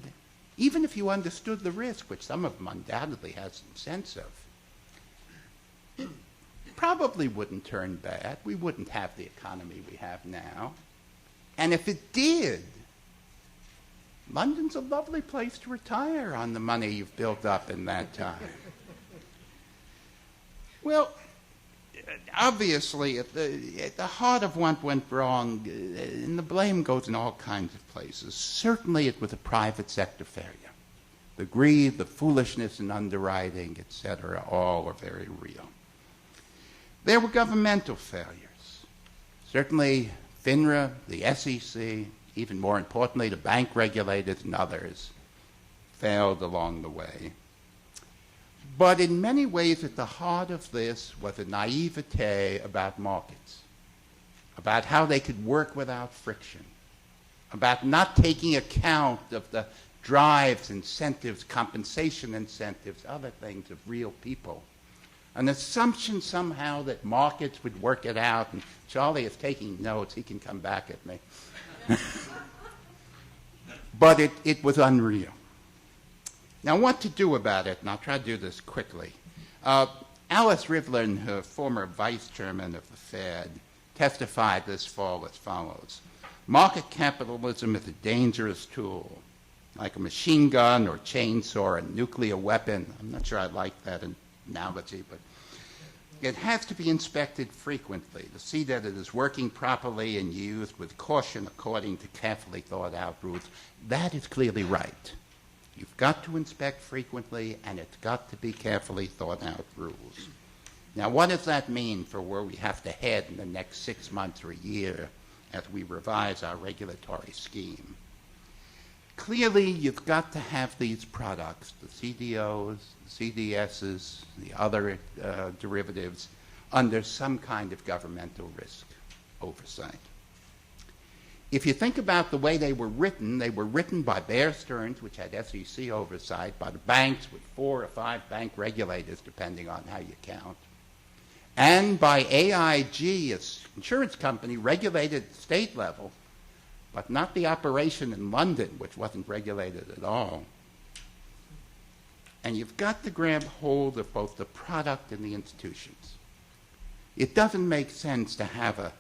even if you understood the risk, which some of them undoubtedly had some sense of, it probably wouldn't turn bad. We wouldn't have the economy we have now. And if it did, London's a lovely place to retire on the money you've built up in that time. Well, obviously, at the heart of what went wrong, and the blame goes in all kinds of places. Certainly it was a private sector failure. The greed, the foolishness in underwriting, etc., all are very real. There were governmental failures. Certainly FINRA, the SEC, even more importantly, the bank regulators and others failed along the way. But in many ways, at the heart of this was a naivete about markets, about how they could work without friction, about not taking account of the drives, incentives, compensation incentives, other things of real people. An assumption somehow that markets would work it out, and Charlie is taking notes, he can come back at me. But it was unreal. Now, what to do about it, and I'll try to do this quickly. Alice Rivlin, her former vice chairman of the Fed, testified this fall as follows. Market capitalism is a dangerous tool, like a machine gun or chainsaw or a nuclear weapon. I'm not sure I like that analogy, but it has to be inspected frequently to see that it is working properly and used with caution according to carefully thought out rules. That is clearly right. You've got to inspect frequently, and it's got to be carefully thought out rules. Now, what does that mean for where we have to head in the next 6 months or a year as we revise our regulatory scheme? Clearly, you've got to have these products, the CDOs, the CDSs, the other derivatives, under some kind of governmental risk oversight. If you think about the way they were written by Bear Stearns, which had SEC oversight, by the banks with 4 or 5 bank regulators, depending on how you count, and by AIG, an insurance company regulated at state level, but not the operation in London, which wasn't regulated at all. And you've got to grab hold of both the product and the institutions. It doesn't make sense to have a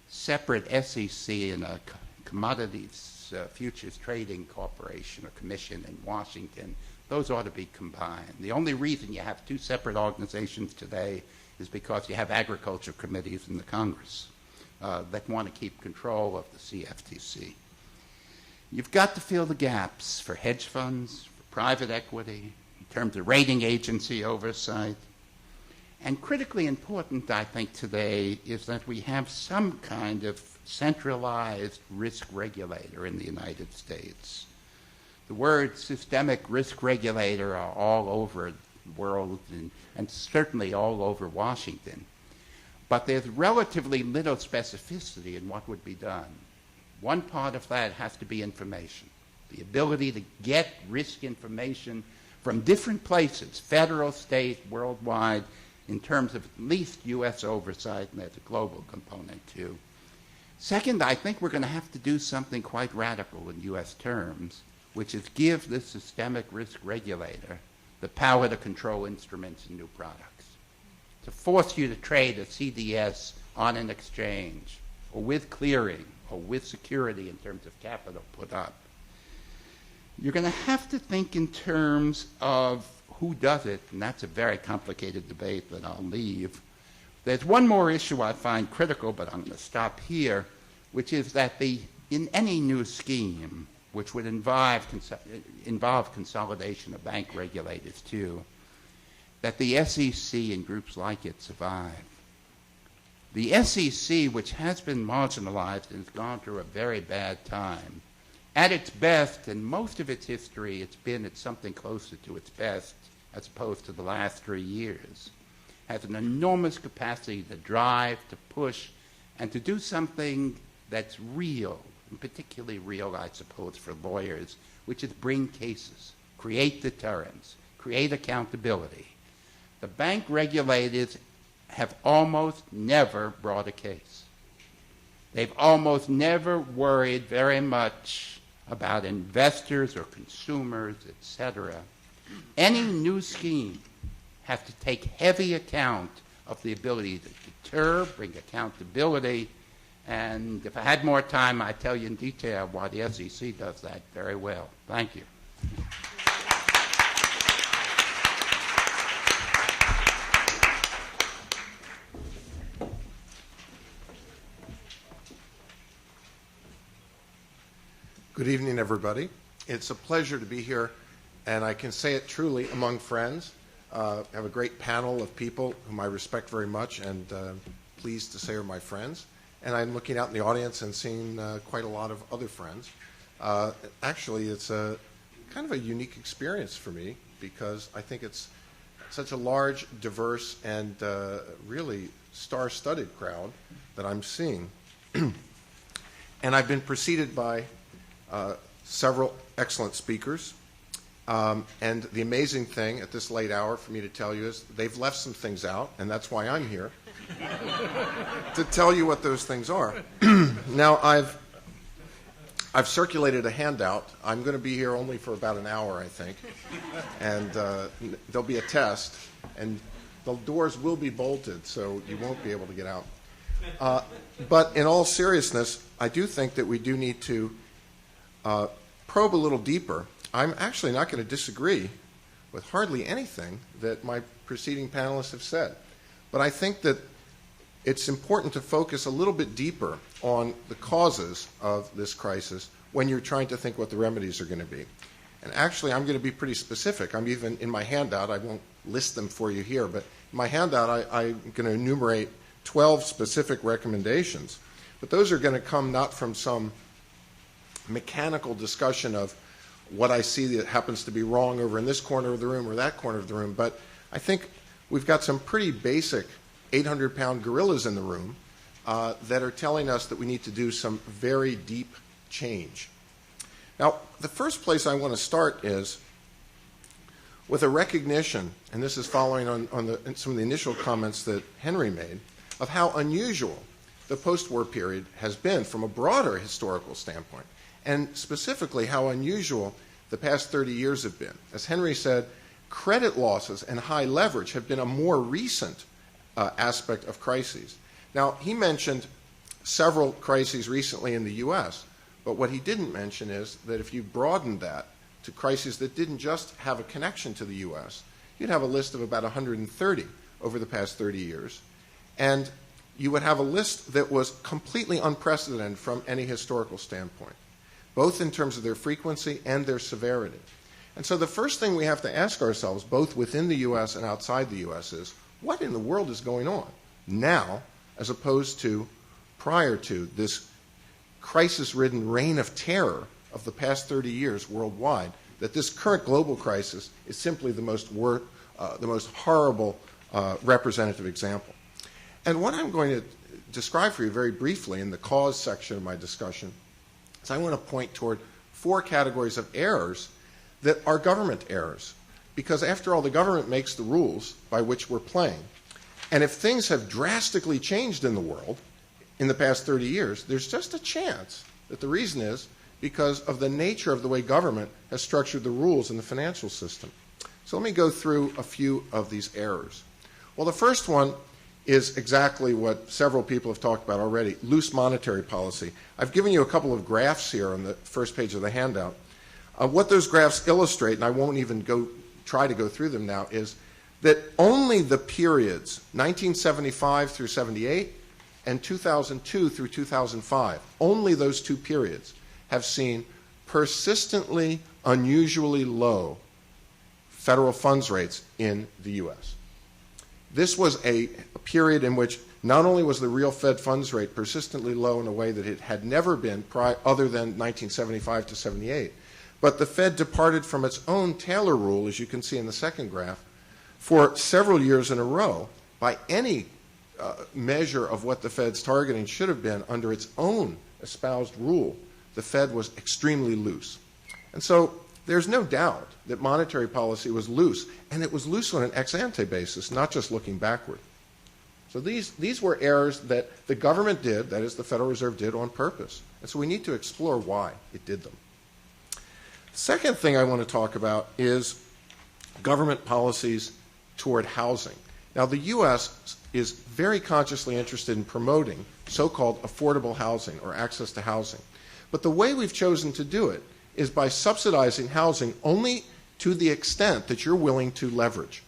separate SEC and a commodities futures trading corporation or commission in Washington. Those ought to be combined. The only reason you have 2 separate organizations today is because you have agriculture committees in the Congress that want to keep control of the CFTC. You've got to fill the gaps for hedge funds, for private equity, in terms of rating agency oversight. And critically important, I think, today is that we have some kind of centralized risk regulator in the United States. The words systemic risk regulator are all over the world and certainly all over Washington. But there's relatively little specificity in what would be done. One part of that has to be information, the ability to get risk information from different places, federal, state, worldwide, in terms of at least U.S. oversight, and there's a global component too. Second, I think we're going to have to do something quite radical in U.S. terms, which is give the systemic risk regulator the power to control instruments and new products, to force you to trade a CDS on an exchange, or with clearing, or with security in terms of capital put up. You're going to have to think in terms of who does it, and that's a very complicated debate that I'll leave. There's one more issue I find critical, but I'm going to stop here, which is that in any new scheme, which would involve consolidation of bank regulators too, that the SEC and groups like it survive. The SEC, which has been marginalized and has gone through a very bad time, at its best, in most of its history, it's been at something closer to its best as opposed to the last 3 years, has an enormous capacity to drive, to push, and to do something that's real, and particularly real, I suppose, for lawyers, which is bring cases, create deterrence, create accountability. The bank regulators have almost never brought a case. They've almost never worried very much about investors or consumers, etc. Any new scheme has to take heavy account of the ability to deter, bring accountability, and if I had more time, I'd tell you in detail why the SEC does that very well. Thank you. Good evening, everybody. It's a pleasure to be here, and I can say it truly among friends. I have a great panel of people whom I respect very much and pleased to say are my friends. And I'm looking out in the audience and seeing quite a lot of other friends. Actually, it's a kind of a unique experience for me because I think it's such a large, diverse, and really star-studded crowd that I'm seeing. And I've been preceded by several excellent speakers. And the amazing thing at this late hour for me to tell you is they've left some things out, and that's why I'm here, to tell you what those things are. Now, I've circulated a handout. I'm going to be here only for about an hour, I think. And there'll be a test, and the doors will be bolted, so you won't be able to get out. But in all seriousness, I do think that we do need to probe a little deeper. I'm actually not going to disagree with hardly anything that my preceding panelists have said. But I think that it's important to focus a little bit deeper on the causes of this crisis when you're trying to think what the remedies are going to be. And actually, I'm going to be pretty specific. I'm even in my handout, I won't list them for you here, but in my handout, I'm going to enumerate 12 specific recommendations. But those are going to come not from some mechanical discussion of what I see that happens to be wrong over in this corner of the room or that corner of the room, but I think we've got some pretty basic 800-pound gorillas in the room that are telling us that we need to do some very deep change. Now, the first place I want to start is with a recognition, and this is following on some of the initial comments that Henry made, of how unusual the post-war period has been from a broader historical standpoint, and specifically how unusual the past 30 years have been. As Henry said, credit losses and high leverage have been a more recent aspect of crises. Now, he mentioned several crises recently in the U.S., but what he didn't mention is that if you broadened that to crises that didn't just have a connection to the U.S., you'd have a list of about 130 over the past 30 years. And you would have a list that was completely unprecedented from any historical standpoint, both in terms of their frequency and their severity. And so the first thing we have to ask ourselves, both within the U.S. and outside the U.S., is what in the world is going on now as opposed to prior to this crisis-ridden reign of terror of the past 30 years worldwide, that this current global crisis is simply the most horrible representative example. And what I'm going to describe for you very briefly in the cause section of my discussion is I want to point toward 4 categories of errors that are government errors. Because after all, the government makes the rules by which we're playing. And if things have drastically changed in the world in the past 30 years, there's just a chance that the reason is because of the nature of the way government has structured the rules in the financial system. So let me go through a few of these errors. Well, the first one is exactly what several people have talked about already, loose monetary policy. I've given you a couple of graphs here on the first page of the handout. What those graphs illustrate, and I won't even try to go through them now, is that only the periods 1975 through 78 and 2002 through 2005, only those 2 periods have seen persistently unusually low federal funds rates in the U.S. This was a period in which not only was the real Fed funds rate persistently low in a way that it had never been other than 1975 to 78, but the Fed departed from its own Taylor rule, as you can see in the second graph, for several years in a row by any measure of what the Fed's targeting should have been under its own espoused rule. The Fed was extremely loose. And so there's no doubt that monetary policy was loose, and it was loose on an ex-ante basis, not just looking backward. So these were errors that the government did, that is, the Federal Reserve did on purpose. And so we need to explore why it did them. The second thing I want to talk about is government policies toward housing. Now, the U.S. is very consciously interested in promoting so-called affordable housing or access to housing. But the way we've chosen to do it is by subsidizing housing only to the extent that you're willing to leverage.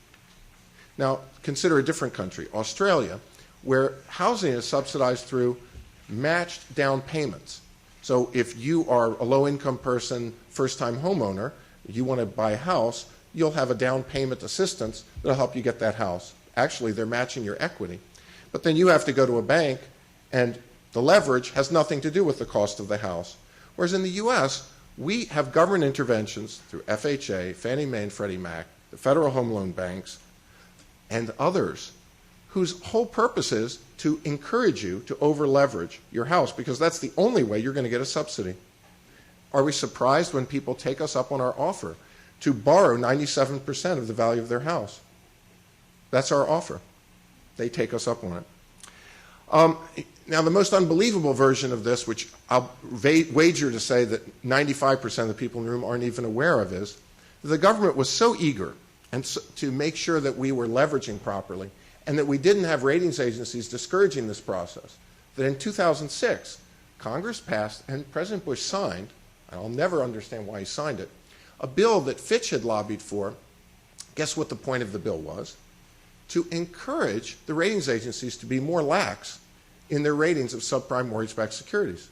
Now, consider a different country, Australia, where housing is subsidized through matched down payments. So if you are a low-income person, first-time homeowner, you want to buy a house, you'll have a down payment assistance that'll help you get that house. Actually, they're matching your equity. But then you have to go to a bank, and the leverage has nothing to do with the cost of the house. Whereas in the U.S., we have government interventions through FHA, Fannie Mae and Freddie Mac, the Federal Home Loan Banks, and others, whose whole purpose is to encourage you to over-leverage your house, because that's the only way you're going to get a subsidy. Are we surprised when people take us up on our offer to borrow 97% of the value of their house? That's our offer. They take us up on it. Now, the most unbelievable version of this, which I'll wager to say that 95% of the people in the room aren't even aware of, is that the government was so eager to make sure that we were leveraging properly and that we didn't have ratings agencies discouraging this process, that in 2006, Congress passed and President Bush signed, and I'll never understand why he signed it, a bill that Fitch had lobbied for. Guess what the point of the bill was? To encourage the ratings agencies to be more lax in their ratings of subprime mortgage-backed securities.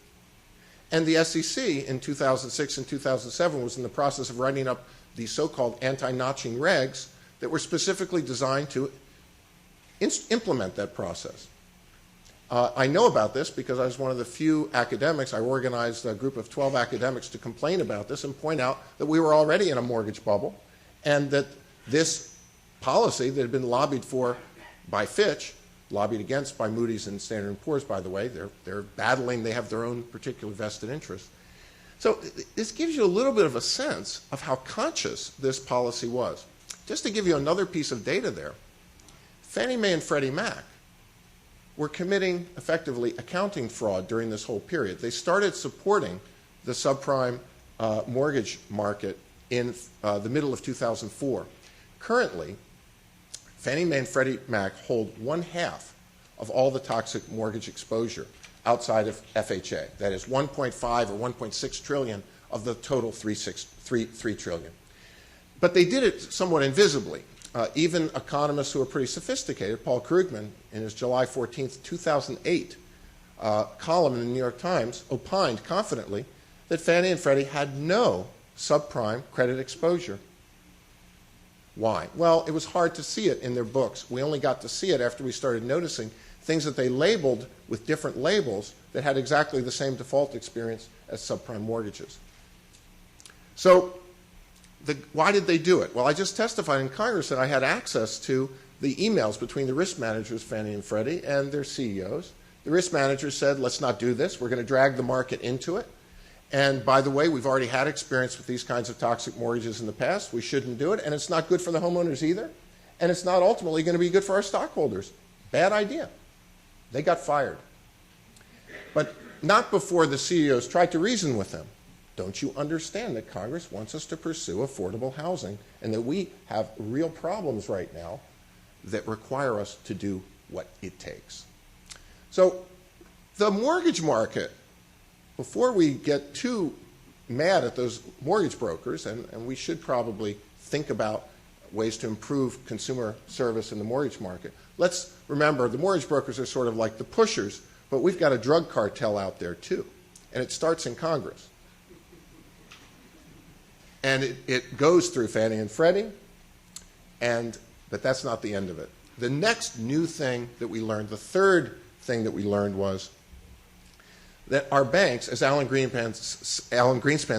And the SEC in 2006 and 2007 was in the process of writing up the so-called anti-notching regs that were specifically designed to implement that process. I know about this because I was one of the few academics. I organized a group of 12 academics to complain about this and point out that we were already in a mortgage bubble and that this policy that had been lobbied for by Fitch, lobbied against by Moody's and Standard & Poor's, by the way, they're battling, they have their own particular vested interest. So this gives you a little bit of a sense of how conscious this policy was. Just to give you another piece of data there, Fannie Mae and Freddie Mac were committing effectively accounting fraud during this whole period. They started supporting the subprime mortgage market in the middle of 2004. Currently, Fannie Mae and Freddie Mac hold 1/2 of all the toxic mortgage exposure outside of FHA. That is 1.5 or 1.6 trillion of the total 3 trillion. But they did it somewhat invisibly. Even economists who are pretty sophisticated, Paul Krugman, in his July 14th, 2008 column in the New York Times, opined confidently that Fannie and Freddie had no subprime credit exposure. Why? Well, it was hard to see it in their books. We only got to see it after we started noticing things that they labeled with different labels that had exactly the same default experience as subprime mortgages. So why did they do it? Well, I just testified in Congress that I had access to the emails between the risk managers, Fannie and Freddie, and their CEOs. The risk managers said, let's not do this. We're going to drag the market into it. And by the way, we've already had experience with these kinds of toxic mortgages in the past. We shouldn't do it. And it's not good for the homeowners either. And it's not ultimately going to be good for our stockholders. Bad idea. They got fired. But not before the CEOs tried to reason with them. Don't you understand that Congress wants us to pursue affordable housing and that we have real problems right now that require us to do what it takes? So the mortgage market, before we get too mad at those mortgage brokers, and we should probably think about ways to improve consumer service in the mortgage market, let's remember the mortgage brokers are sort of like the pushers, but we've got a drug cartel out there too, and it starts in Congress. And it goes through Fannie and Freddie, but that's not the end of it. The next new thing that we learned, the third thing that we learned was that our banks, as Alan Greenspan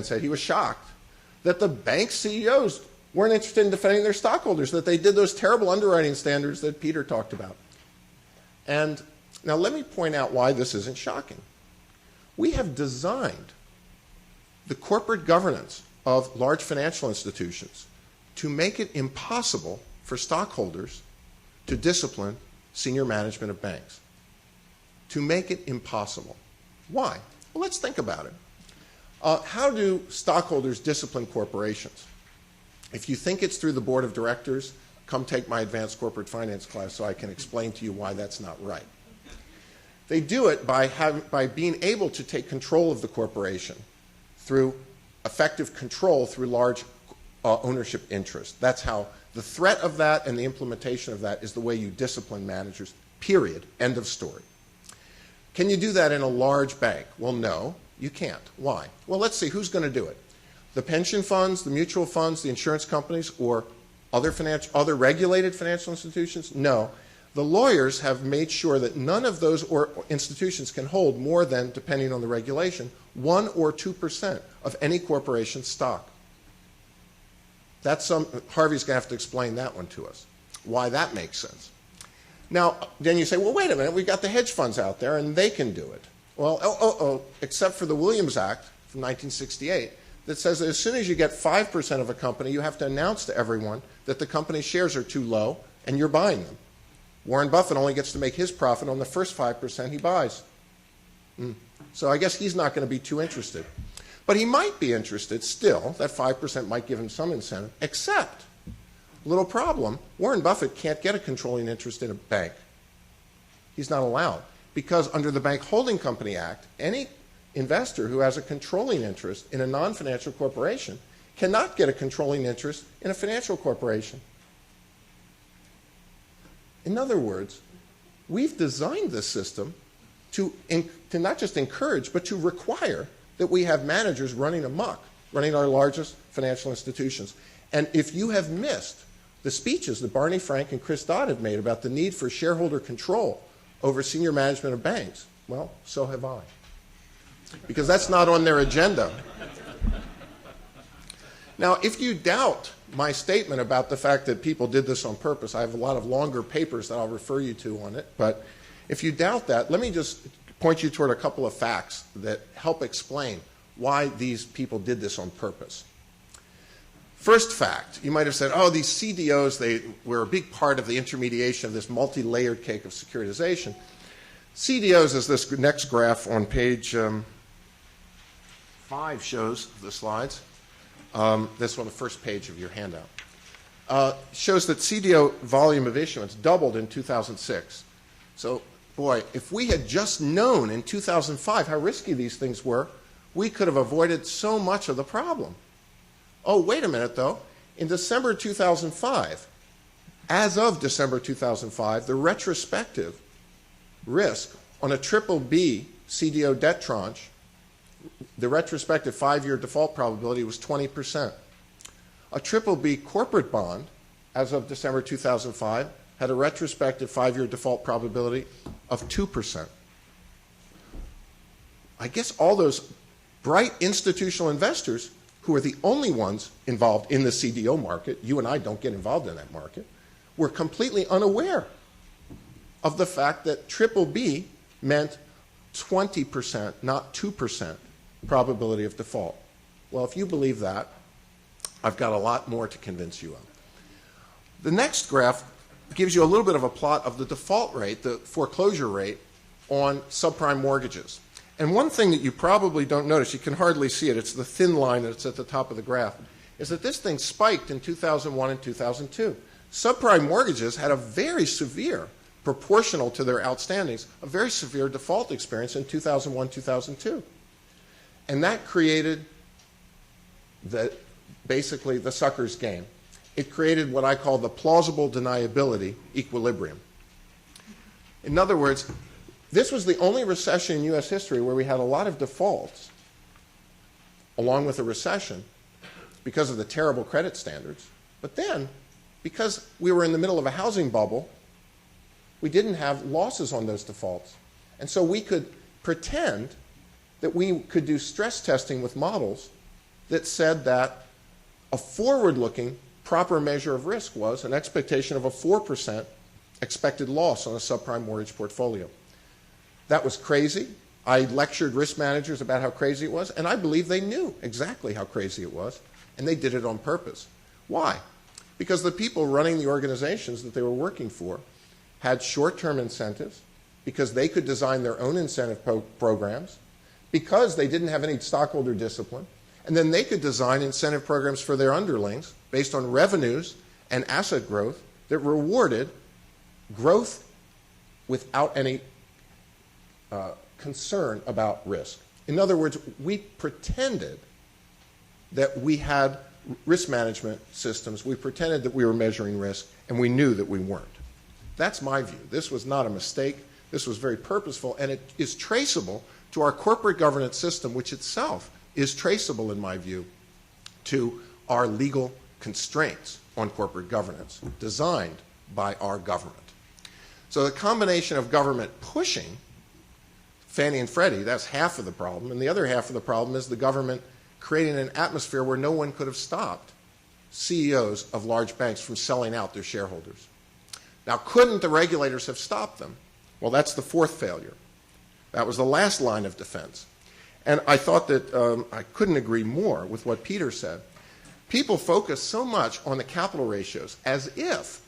said, he was shocked that the bank CEOs weren't interested in defending their stockholders, that they did those terrible underwriting standards that Peter talked about. And now let me point out why this isn't shocking. We have designed the corporate governance of large financial institutions to make it impossible for stockholders to discipline senior management of banks. To make it impossible. Why? Well, let's think about it. How do stockholders discipline corporations? If you think it's through the board of directors, come take my advanced corporate finance class so I can explain to you why that's not right. They do it by being able to take control of the corporation through effective control through large ownership interest. That's how the threat of that and the implementation of that is the way you discipline managers, period, end of story. Can you do that in a large bank? Well, no, you can't. Why? Well, let's see, who's going to do it? The pension funds, the mutual funds, the insurance companies, or other regulated financial institutions? No. The lawyers have made sure that none of those institutions can hold more than, depending on the regulation, 1 or 2% of any corporation's stock. Harvey's going to have to explain that one to us, why that makes sense. Now, then you say, well, wait a minute, we've got the hedge funds out there and they can do it. Well, except for the Williams Act from 1968 that says that as soon as you get 5% of a company, you have to announce to everyone that the company's shares are too low and you're buying them. Warren Buffett only gets to make his profit on the first 5% he buys. So I guess he's not going to be too interested. But he might be interested still. That 5% might give him some incentive, except, little problem, Warren Buffett can't get a controlling interest in a bank. He's not allowed. Because under the Bank Holding Company Act, any investor who has a controlling interest in a non-financial corporation cannot get a controlling interest in a financial corporation. In other words, we've designed this system to not just encourage, but to require that we have managers running amok, running our largest financial institutions. And if you have missed the speeches that Barney Frank and Chris Dodd have made about the need for shareholder control over senior management of banks, well, so have I. Because that's not on their agenda. Now, if you doubt my statement about the fact that people did this on purpose, I have a lot of longer papers that I'll refer you to on it, but if you doubt that, let me just point you toward a couple of facts that help explain why these people did this on purpose. First fact, you might have said, oh, these CDOs, they were a big part of the intermediation of this multi-layered cake of securitization. CDOs, as this next graph on page 5 shows the slides, this on the first page of your handout, shows that CDO volume of issuance doubled in 2006. So, boy, if we had just known in 2005 how risky these things were, we could have avoided so much of the problem. Oh, wait a minute, though. In December 2005, as of December 2005, the retrospective risk on a BBB CDO debt tranche, the retrospective 5-year default probability was 20%. A BBB corporate bond, as of December 2005, had a retrospective 5-year default probability of 2%. I guess all those bright institutional investors who are the only ones involved in the CDO market, you and I don't get involved in that market, were completely unaware of the fact that BBB meant 20%, not 2% probability of default. Well, if you believe that, I've got a lot more to convince you of. The next graph gives you a little bit of a plot of the default rate, the foreclosure rate, on subprime mortgages. And one thing that you probably don't notice, you can hardly see it, it's the thin line that's at the top of the graph, is that this thing spiked in 2001 and 2002. Subprime mortgages had a very severe, proportional to their outstandings, a very severe default experience in 2001, 2002. And that created basically the sucker's game. It created what I call the plausible deniability equilibrium. In other words, this was the only recession in U.S. history where we had a lot of defaults, along with a recession, because of the terrible credit standards. But then, because we were in the middle of a housing bubble, we didn't have losses on those defaults. And so we could pretend that we could do stress testing with models that said that a forward-looking proper measure of risk was an expectation of a 4% expected loss on a subprime mortgage portfolio. That was crazy. I lectured risk managers about how crazy it was, and I believe they knew exactly how crazy it was, and they did it on purpose. Why? Because the people running the organizations that they were working for had short-term incentives, because they could design their own incentive programs, because they didn't have any stockholder discipline, and then they could design incentive programs for their underlings based on revenues and asset growth that rewarded growth without any concern about risk. In other words, we pretended that we had risk management systems. We pretended that we were measuring risk, and we knew that we weren't. That's my view. This was not a mistake. This was very purposeful, and it is traceable to our corporate governance system, which itself is traceable, in my view, to our legal constraints on corporate governance designed by our government. So the combination of government pushing Fannie and Freddie, that's half of the problem, and the other half of the problem is the government creating an atmosphere where no one could have stopped CEOs of large banks from selling out their shareholders. Now, couldn't the regulators have stopped them? Well, that's the fourth failure. That was the last line of defense. And I thought that I couldn't agree more with what Peter said. People focus so much on the capital ratios as if,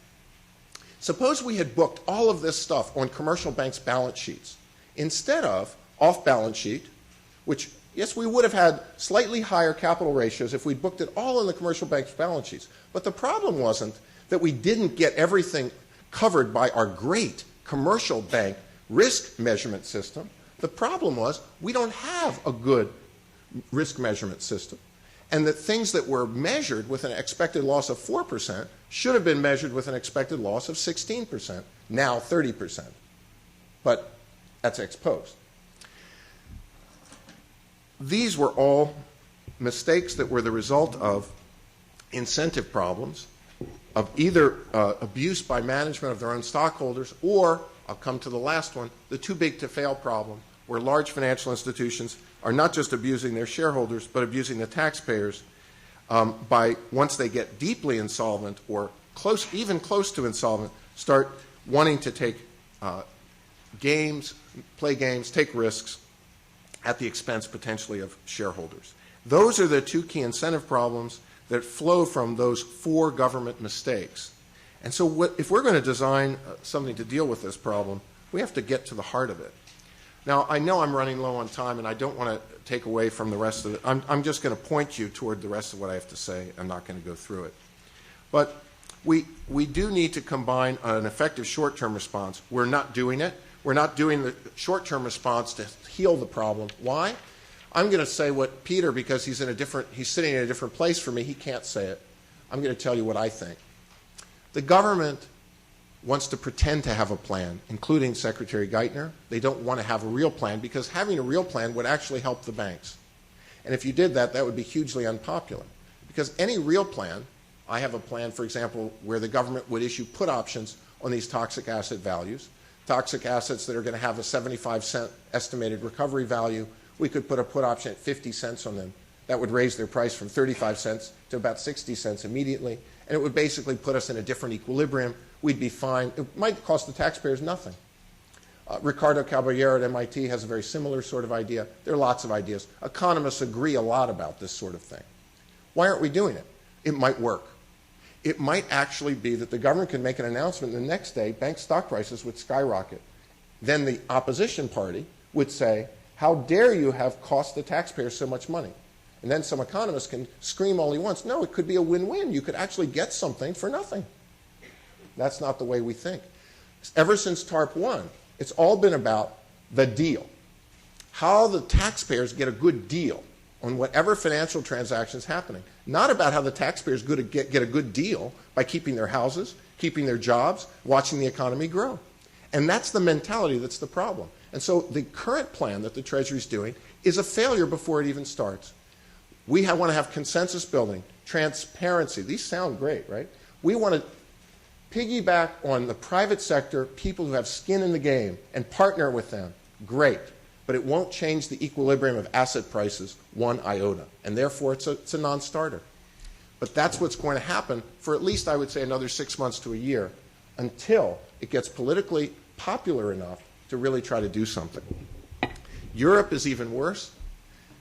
suppose we had booked all of this stuff on commercial banks' balance sheets instead of off-balance sheet, which, yes, we would have had slightly higher capital ratios if we'd booked it all on the commercial banks' balance sheets. But the problem wasn't that we didn't get everything covered by our great commercial bank risk measurement system. The problem was we don't have a good risk measurement system, and that things that were measured with an expected loss of 4% should have been measured with an expected loss of 16%, now 30%. But that's ex post. these were all mistakes that were the result of incentive problems, of either abuse by management of their own stockholders, or, I'll come to the last one, the too big to fail problem, where large financial institutions are not just abusing their shareholders, but abusing the taxpayers by, once they get deeply insolvent or even close to insolvent, start wanting to take play games, take risks at the expense potentially of shareholders. Those are the two key incentive problems that flow from those four government mistakes. And so if we're going to design something to deal with this problem, we have to get to the heart of it. Now, I know I'm running low on time, and I don't want to take away from the rest of it. I'm just going to point you toward the rest of what I have to say. I'm not going to go through it. But we do need to combine an effective short-term response. We're not doing it. We're not doing the short-term response to heal the problem. Why? I'm going to say what Peter, because he's sitting in a different place for me, he can't say it. I'm going to tell you what I think. The government wants to pretend to have a plan, including Secretary Geithner. They don't want to have a real plan, because having a real plan would actually help the banks. And if you did that, that would be hugely unpopular. Because any real plan, I have a plan, for example, where the government would issue put options on these toxic asset values, toxic assets that are going to have a 75-cent estimated recovery value. We could put a put option at 50 cents on them. That would raise their price from 35 cents to about 60 cents immediately, and it would basically put us in a different equilibrium. We'd be fine. It might cost the taxpayers nothing. Ricardo Caballero at MIT has a very similar sort of idea. There are lots of ideas. Economists agree a lot about this sort of thing. Why aren't we doing it? It might work. It might actually be that the government can make an announcement, and the next day bank stock prices would skyrocket. Then the opposition party would say, how dare you have cost the taxpayers so much money? And then some economists can scream all he wants. No, it could be a win-win. You could actually get something for nothing. That's not the way we think. Ever since TARP 1, it's all been about the deal. How the taxpayers get a good deal on whatever financial transaction is happening. Not about how the taxpayers get a good deal by keeping their houses, keeping their jobs, watching the economy grow. And that's the mentality that's the problem. And so the current plan that the Treasury is doing is a failure before it even starts. We want to have consensus building, transparency. These sound great, right? We want to piggyback on the private sector, people who have skin in the game, and partner with them. Great. But it won't change the equilibrium of asset prices one iota. And therefore, it's a non-starter. But that's what's going to happen for at least, I would say, another 6 months to a year until it gets politically popular enough to really try to do something. Europe is even worse.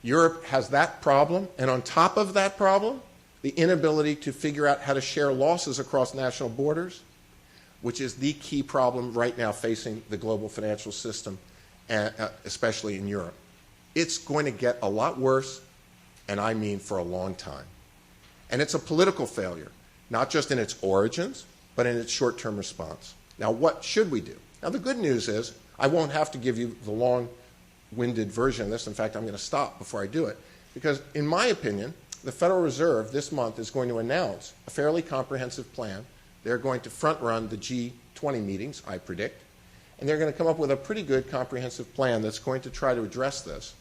Europe has that problem, and on top of that problem, the inability to figure out how to share losses across national borders, which is the key problem right now facing the global financial system, especially in Europe. It's going to get a lot worse, and I mean for a long time. And it's a political failure, not just in its origins, but in its short-term response. Now, what should we do? Now, the good news is I won't have to give you the long-winded version of this. In fact, I'm going to stop before I do it, because in my opinion, the Federal Reserve this month is going to announce a fairly comprehensive plan. They're going to front-run the G20 meetings, I predict, and they're going to come up with a pretty good comprehensive plan that's going to try to address this.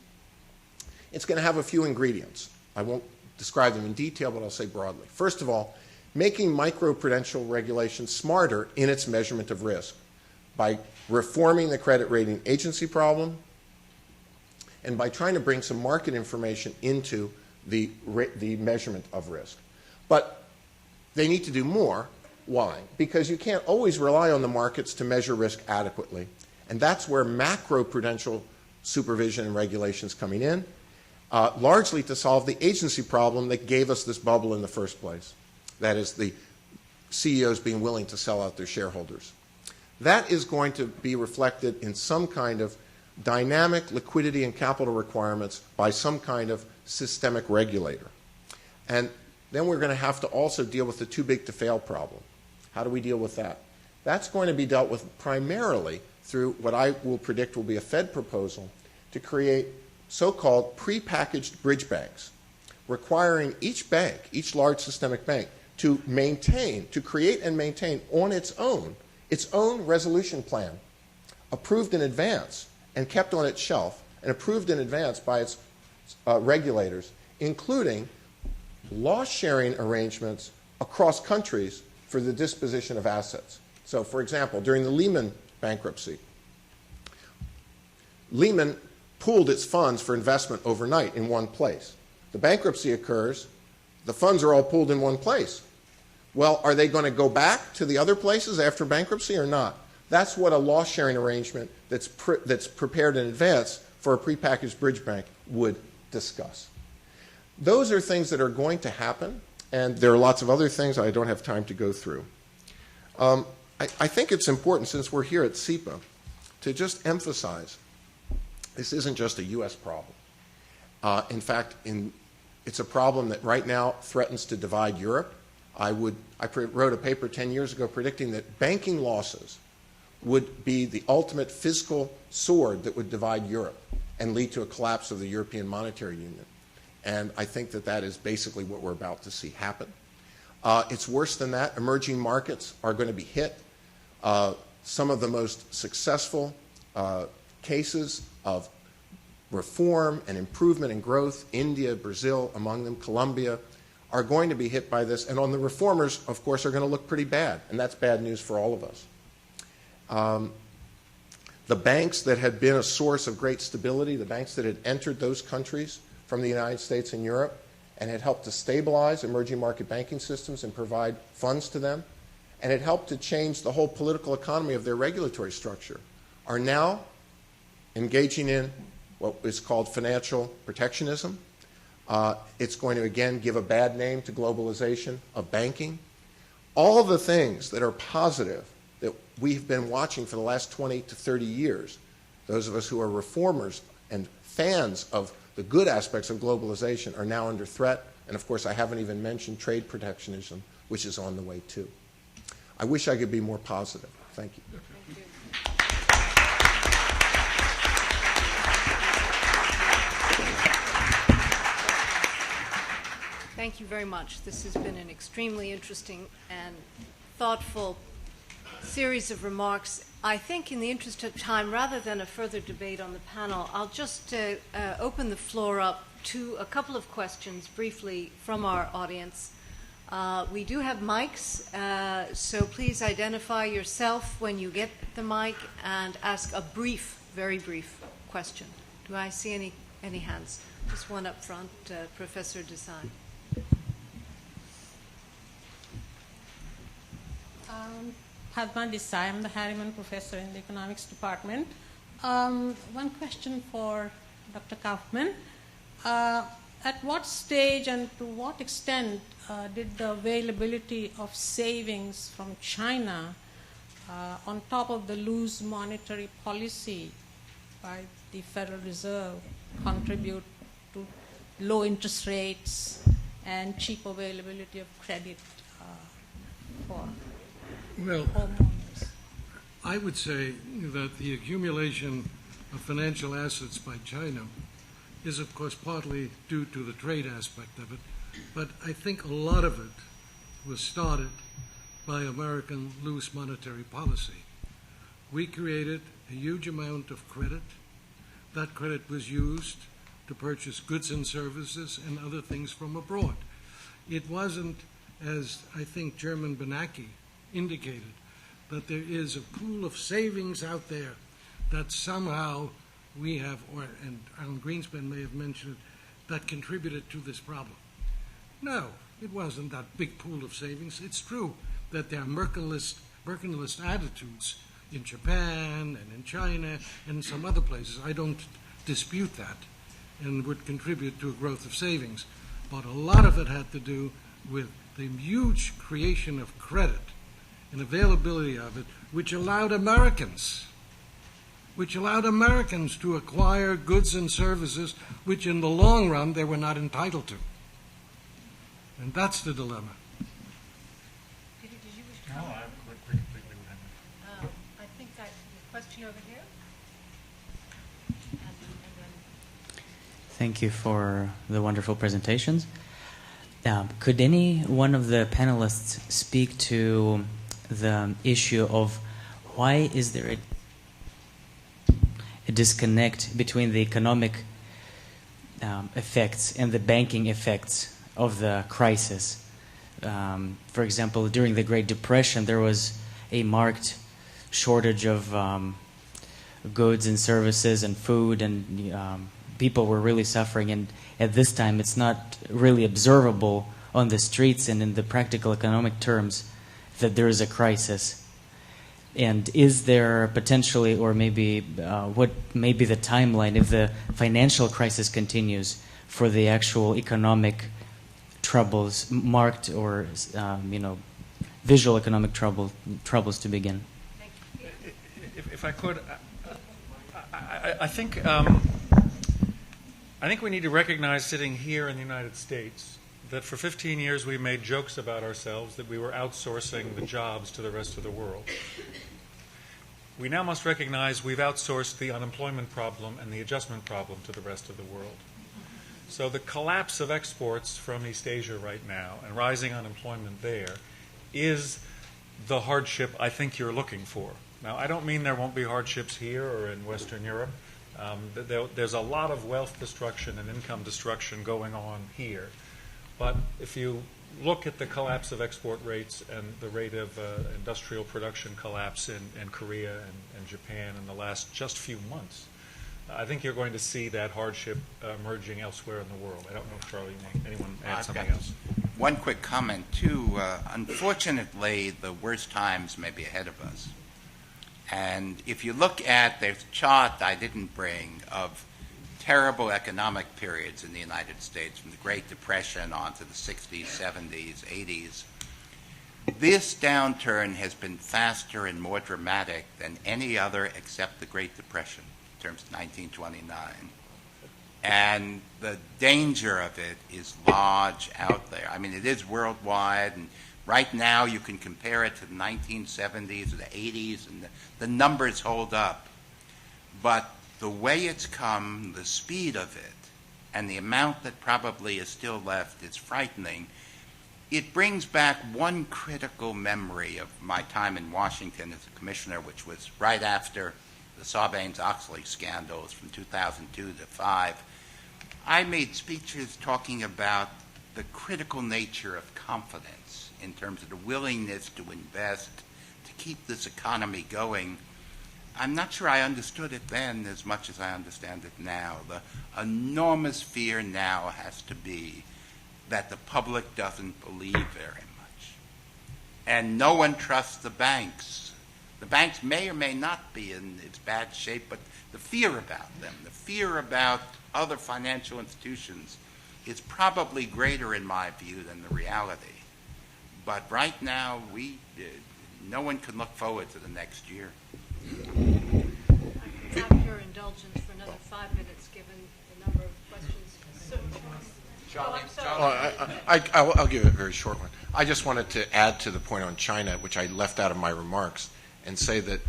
It's going to have a few ingredients. I won't describe them in detail, but I'll say broadly. First of all, making microprudential regulation smarter in its measurement of risk by reforming the credit rating agency problem and by trying to bring some market information into the measurement of risk. But they need to do more. Why? Because you can't always rely on the markets to measure risk adequately. And that's where macroprudential supervision and regulation is coming in, largely to solve the agency problem that gave us this bubble in the first place. That is, the CEOs being willing to sell out their shareholders. That is going to be reflected in some kind of dynamic liquidity and capital requirements by some kind of systemic regulator. And then we're going to have to also deal with the too big to fail problem. How do we deal with that? That's going to be dealt with primarily through what I will predict will be a Fed proposal to create so-called prepackaged bridge banks, requiring each bank, each large systemic bank, to create and maintain on its own resolution plan, approved in advance and kept on its shelf and approved in advance by its regulators, including loss-sharing arrangements across countries for the disposition of assets. So, for example, during the Lehman bankruptcy, Lehman pooled its funds for investment overnight in one place. The bankruptcy occurs, the funds are all pooled in one place. Well, are they going to go back to the other places after bankruptcy or not? That's what a loss-sharing arrangement that's prepared in advance for a prepackaged bridge bank would discuss. Those are things that are going to happen, and there are lots of other things I don't have time to go through. I think it's important, since we're here at SIPA, to just emphasize this isn't just a U.S. problem. In fact, it's a problem that right now threatens to divide Europe. I wrote a paper 10 years ago predicting that banking losses would be the ultimate fiscal sword that would divide Europe and lead to a collapse of the European Monetary Union. And I think that that is basically what we're about to see happen. It's worse than that. Emerging markets are going to be hit. Some of the most successful cases of reform and improvement and growth, India, Brazil, among them, Colombia, are going to be hit by this. And on the reformers, of course, are going to look pretty bad. And that's bad news for all of us. The banks that had been a source of great stability, the banks that had entered those countries from the United States and Europe and had helped to stabilize emerging market banking systems and provide funds to them, and had helped to change the whole political economy of their regulatory structure, are now engaging in what is called financial protectionism. It's going to, again, give a bad name to globalization of banking. All the things that are positive that we've been watching for the last 20 to 30 years, those of us who are reformers and fans of the good aspects of globalization, are now under threat. And of course, I haven't even mentioned trade protectionism, which is on the way too. I wish I could be more positive. Thank you. Thank you. Thank you very much. This has been an extremely interesting and thoughtful series of remarks. I think in the interest of time, rather than a further debate on the panel, I'll just open the floor up to a couple of questions briefly from our audience. We do have mics, so please identify yourself when you get the mic and ask a brief, very brief question. Do I see any hands? Just one up front, Professor Desai. Padma Desai, I'm the Harriman Professor in the Economics Department. One question for Dr. Kaufman. At what stage and to what extent did the availability of savings from China on top of the loose monetary policy by the Federal Reserve contribute to low interest rates and cheap availability of credit for homeowners? I would say that the accumulation of financial assets by China is, of course, partly due to the trade aspect of it, but I think a lot of it was started by American loose monetary policy. We created a huge amount of credit. That credit was used to purchase goods and services and other things from abroad. It wasn't, as I think Chairman Bernanke indicated, that there is a pool of savings out there that somehow we have, and Alan Greenspan may have mentioned it, that contributed to this problem. No, it wasn't that big pool of savings. It's true that there are mercantilist attitudes in Japan and in China and some other places. I don't dispute that, and would contribute to a growth of savings. But a lot of it had to do with the huge creation of credit and availability of it, which allowed Americans to acquire goods and services which in the long run they were not entitled to. And that's the dilemma. Did you wish to No, comment? I completely would have. I think I have a question over here. And then Thank you for the wonderful presentations. Could any one of the panelists speak to the issue of why is there a disconnect between the economic effects and the banking effects of the crisis. For example, during the Great Depression, there was a marked shortage of goods and services and food, and people were really suffering. And at this time, it's not really observable on the streets and in the practical economic terms that there is a crisis. And is there potentially, or maybe what may be the timeline if the financial crisis continues for the actual economic troubles, marked or visual economic troubles to begin? If I could, I think we need to recognize, sitting here in the United States, that for 15 years we made jokes about ourselves that we were outsourcing the jobs to the rest of the world. We now must recognize we've outsourced the unemployment problem and the adjustment problem to the rest of the world. So the collapse of exports from East Asia right now and rising unemployment there is the hardship I think you're looking for. Now, I don't mean there won't be hardships here or in Western Europe. There's a lot of wealth destruction and income destruction going on here. But if you look at the collapse of export rates and the rate of industrial production collapse in Korea and Japan in the last just few months, I think you're going to see that hardship emerging elsewhere in the world. I don't know if Charlie, anyone add something else? One quick comment, too. Unfortunately, the worst times may be ahead of us. And if you look at the chart I didn't bring of terrible economic periods in the United States, from the Great Depression on to the 60s, 70s, 80s, this downturn has been faster and more dramatic than any other except the Great Depression in terms of 1929. And the danger of it is large out there. I mean, it is worldwide, and right now you can compare it to the 1970s or the 80s, and the numbers hold up. But the way it's come, the speed of it, and the amount that probably is still left is frightening. It brings back one critical memory of my time in Washington as a commissioner, which was right after the Sarbanes-Oxley scandals from 2002 to 2005. I made speeches talking about the critical nature of confidence in terms of the willingness to invest, to keep this economy going. I'm not sure I understood it then as much as I understand it now. The enormous fear now has to be that the public doesn't believe very much. And no one trusts the banks. The banks may or may not be in its bad shape, but the fear about them, the fear about other financial institutions is probably greater in my view than the reality. But right now, no one can look forward to the next year. I have your indulgence for another 5 minutes, given the number of questions. I'll give it a very short one. I just wanted to add to the point on China, which I left out of my remarks, and say that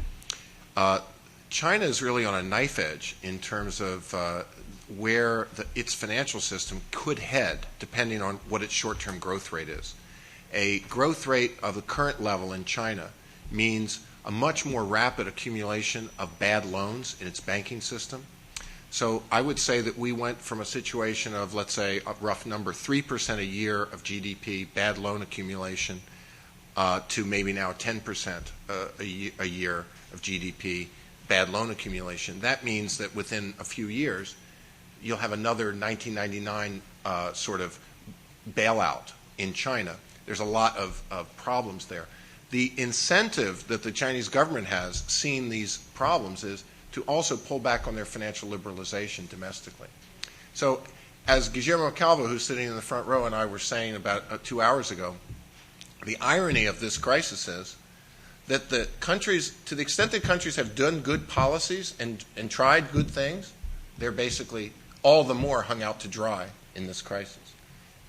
China is really on a knife edge in terms of where its financial system could head, depending on what its short-term growth rate is. A growth rate of the current level in China means a much more rapid accumulation of bad loans in its banking system. So I would say that we went from a situation of, let's say, a rough number, 3% a year of GDP, bad loan accumulation, to maybe now 10% a year of GDP, bad loan accumulation. That means that within a few years, you'll have another 1999 sort of bailout in China. There's a lot of problems there. The incentive that the Chinese government has, seeing these problems, is to also pull back on their financial liberalization domestically. So as Guillermo Calvo, who's sitting in the front row, and I were saying about 2 hours ago, the irony of this crisis is that the countries, to the extent that countries have done good policies and tried good things, they're basically all the more hung out to dry in this crisis.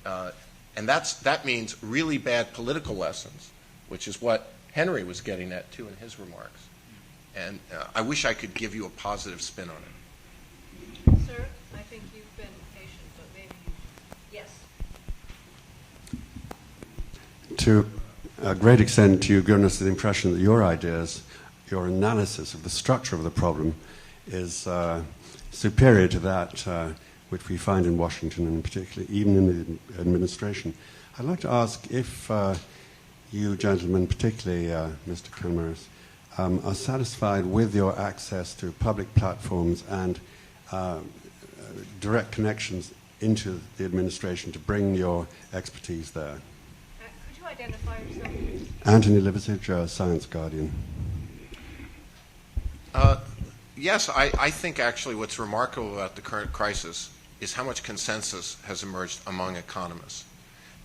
And that means really bad political lessons, which is what Henry was getting at, too, in his remarks. And I wish I could give you a positive spin on it. Sir, I think you've been patient, but maybe you... Yes. To a great extent, you've given us the impression that your ideas, your analysis of the structure of the problem is superior to that which we find in Washington and particularly even in the administration. I'd like to ask if you gentlemen, particularly Mr. Calomiris, are satisfied with your access to public platforms and direct connections into the administration to bring your expertise there. Could you identify yourself? Anthony Liversidge, Science Guardian. Yes, I think actually what's remarkable about the current crisis is how much consensus has emerged among economists.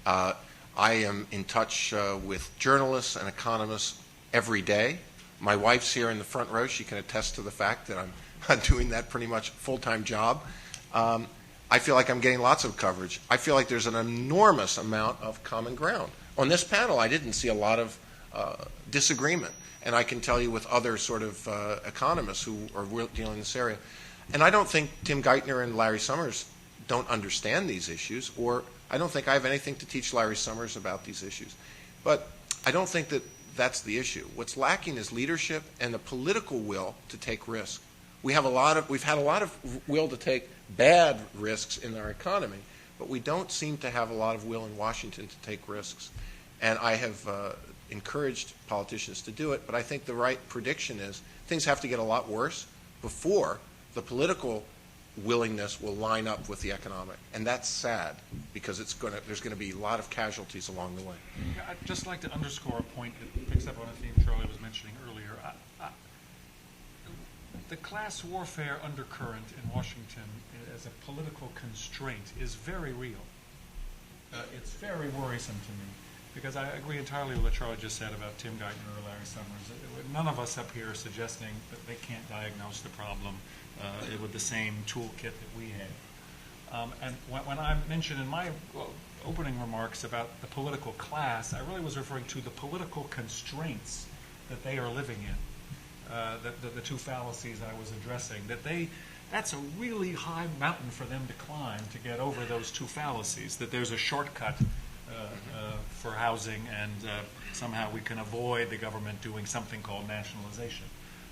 I am in touch with journalists and economists every day. My wife's here in the front row. She can attest to the fact that I'm doing that pretty much full-time job. I feel like I'm getting lots of coverage. I feel like there's an enormous amount of common ground. On this panel, I didn't see a lot of disagreement. And I can tell you with other sort of economists who are dealing in this area. And I don't think Tim Geithner and Larry Summers don't understand these issues, or I don't think I have anything to teach Larry Summers about these issues. But I don't think that that's the issue. What's lacking is leadership and the political will to take risks. We've had a lot of will to take bad risks in our economy, but we don't seem to have a lot of will in Washington to take risks. And I have encouraged politicians to do it, but I think the right prediction is things have to get a lot worse before the political willingness will line up with the economic. And that's sad, because there's going to be a lot of casualties along the way. Yeah, I'd just like to underscore a point that picks up on a theme Charlie was mentioning earlier. The class warfare undercurrent in Washington as a political constraint is very real. It's very worrisome to me, because I agree entirely with what Charlie just said about Tim Geithner or Larry Summers. None of us up here are suggesting that they can't diagnose the problem with the same toolkit that we have. And when I mentioned in my opening remarks about the political class, I really was referring to the political constraints that they are living in. The two fallacies I was addressing, that's a really high mountain for them to climb to get over those two fallacies, that there's a shortcut for housing and somehow we can avoid the government doing something called nationalization.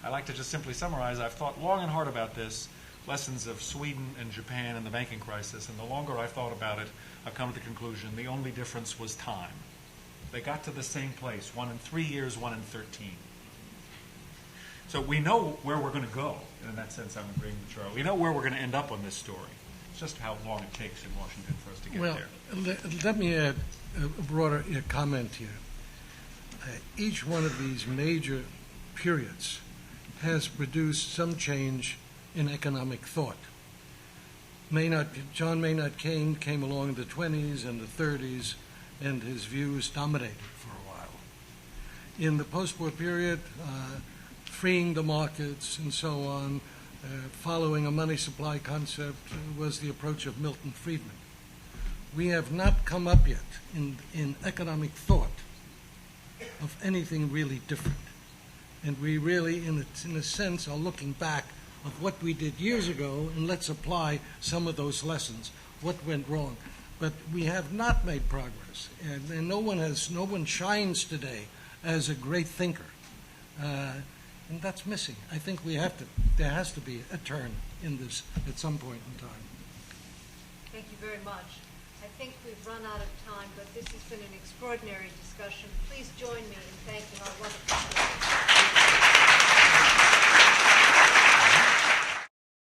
I like to just simply summarize, I've thought long and hard about this, lessons of Sweden and Japan and the banking crisis, and the longer I've thought about it, I've come to the conclusion the only difference was time. They got to the same place, one in 3 years, one in 13. So we know where we're going to go, and in that sense I'm agreeing with Charlie. We know where we're going to end up on this story. It's just how long it takes in Washington for us to get there. Let me add a broader comment here. Each one of these major periods has produced some change in economic thought. John Maynard Keynes came along in the 20s and the 30s, and his views dominated for a while. In the post-war period, freeing the markets and so on, following a money supply concept was the approach of Milton Friedman. We have not come up yet in economic thought of anything really different. And we really, in a sense, are looking back of what we did years ago, and let's apply some of those lessons. What went wrong? But we have not made progress, and no one shines today as a great thinker. And that's missing. I think there has to be a turn in this at some point in time. Thank you very much. I think we've run out of time, but this has been an extraordinary discussion. Please join me in thanking our wonderful speakers.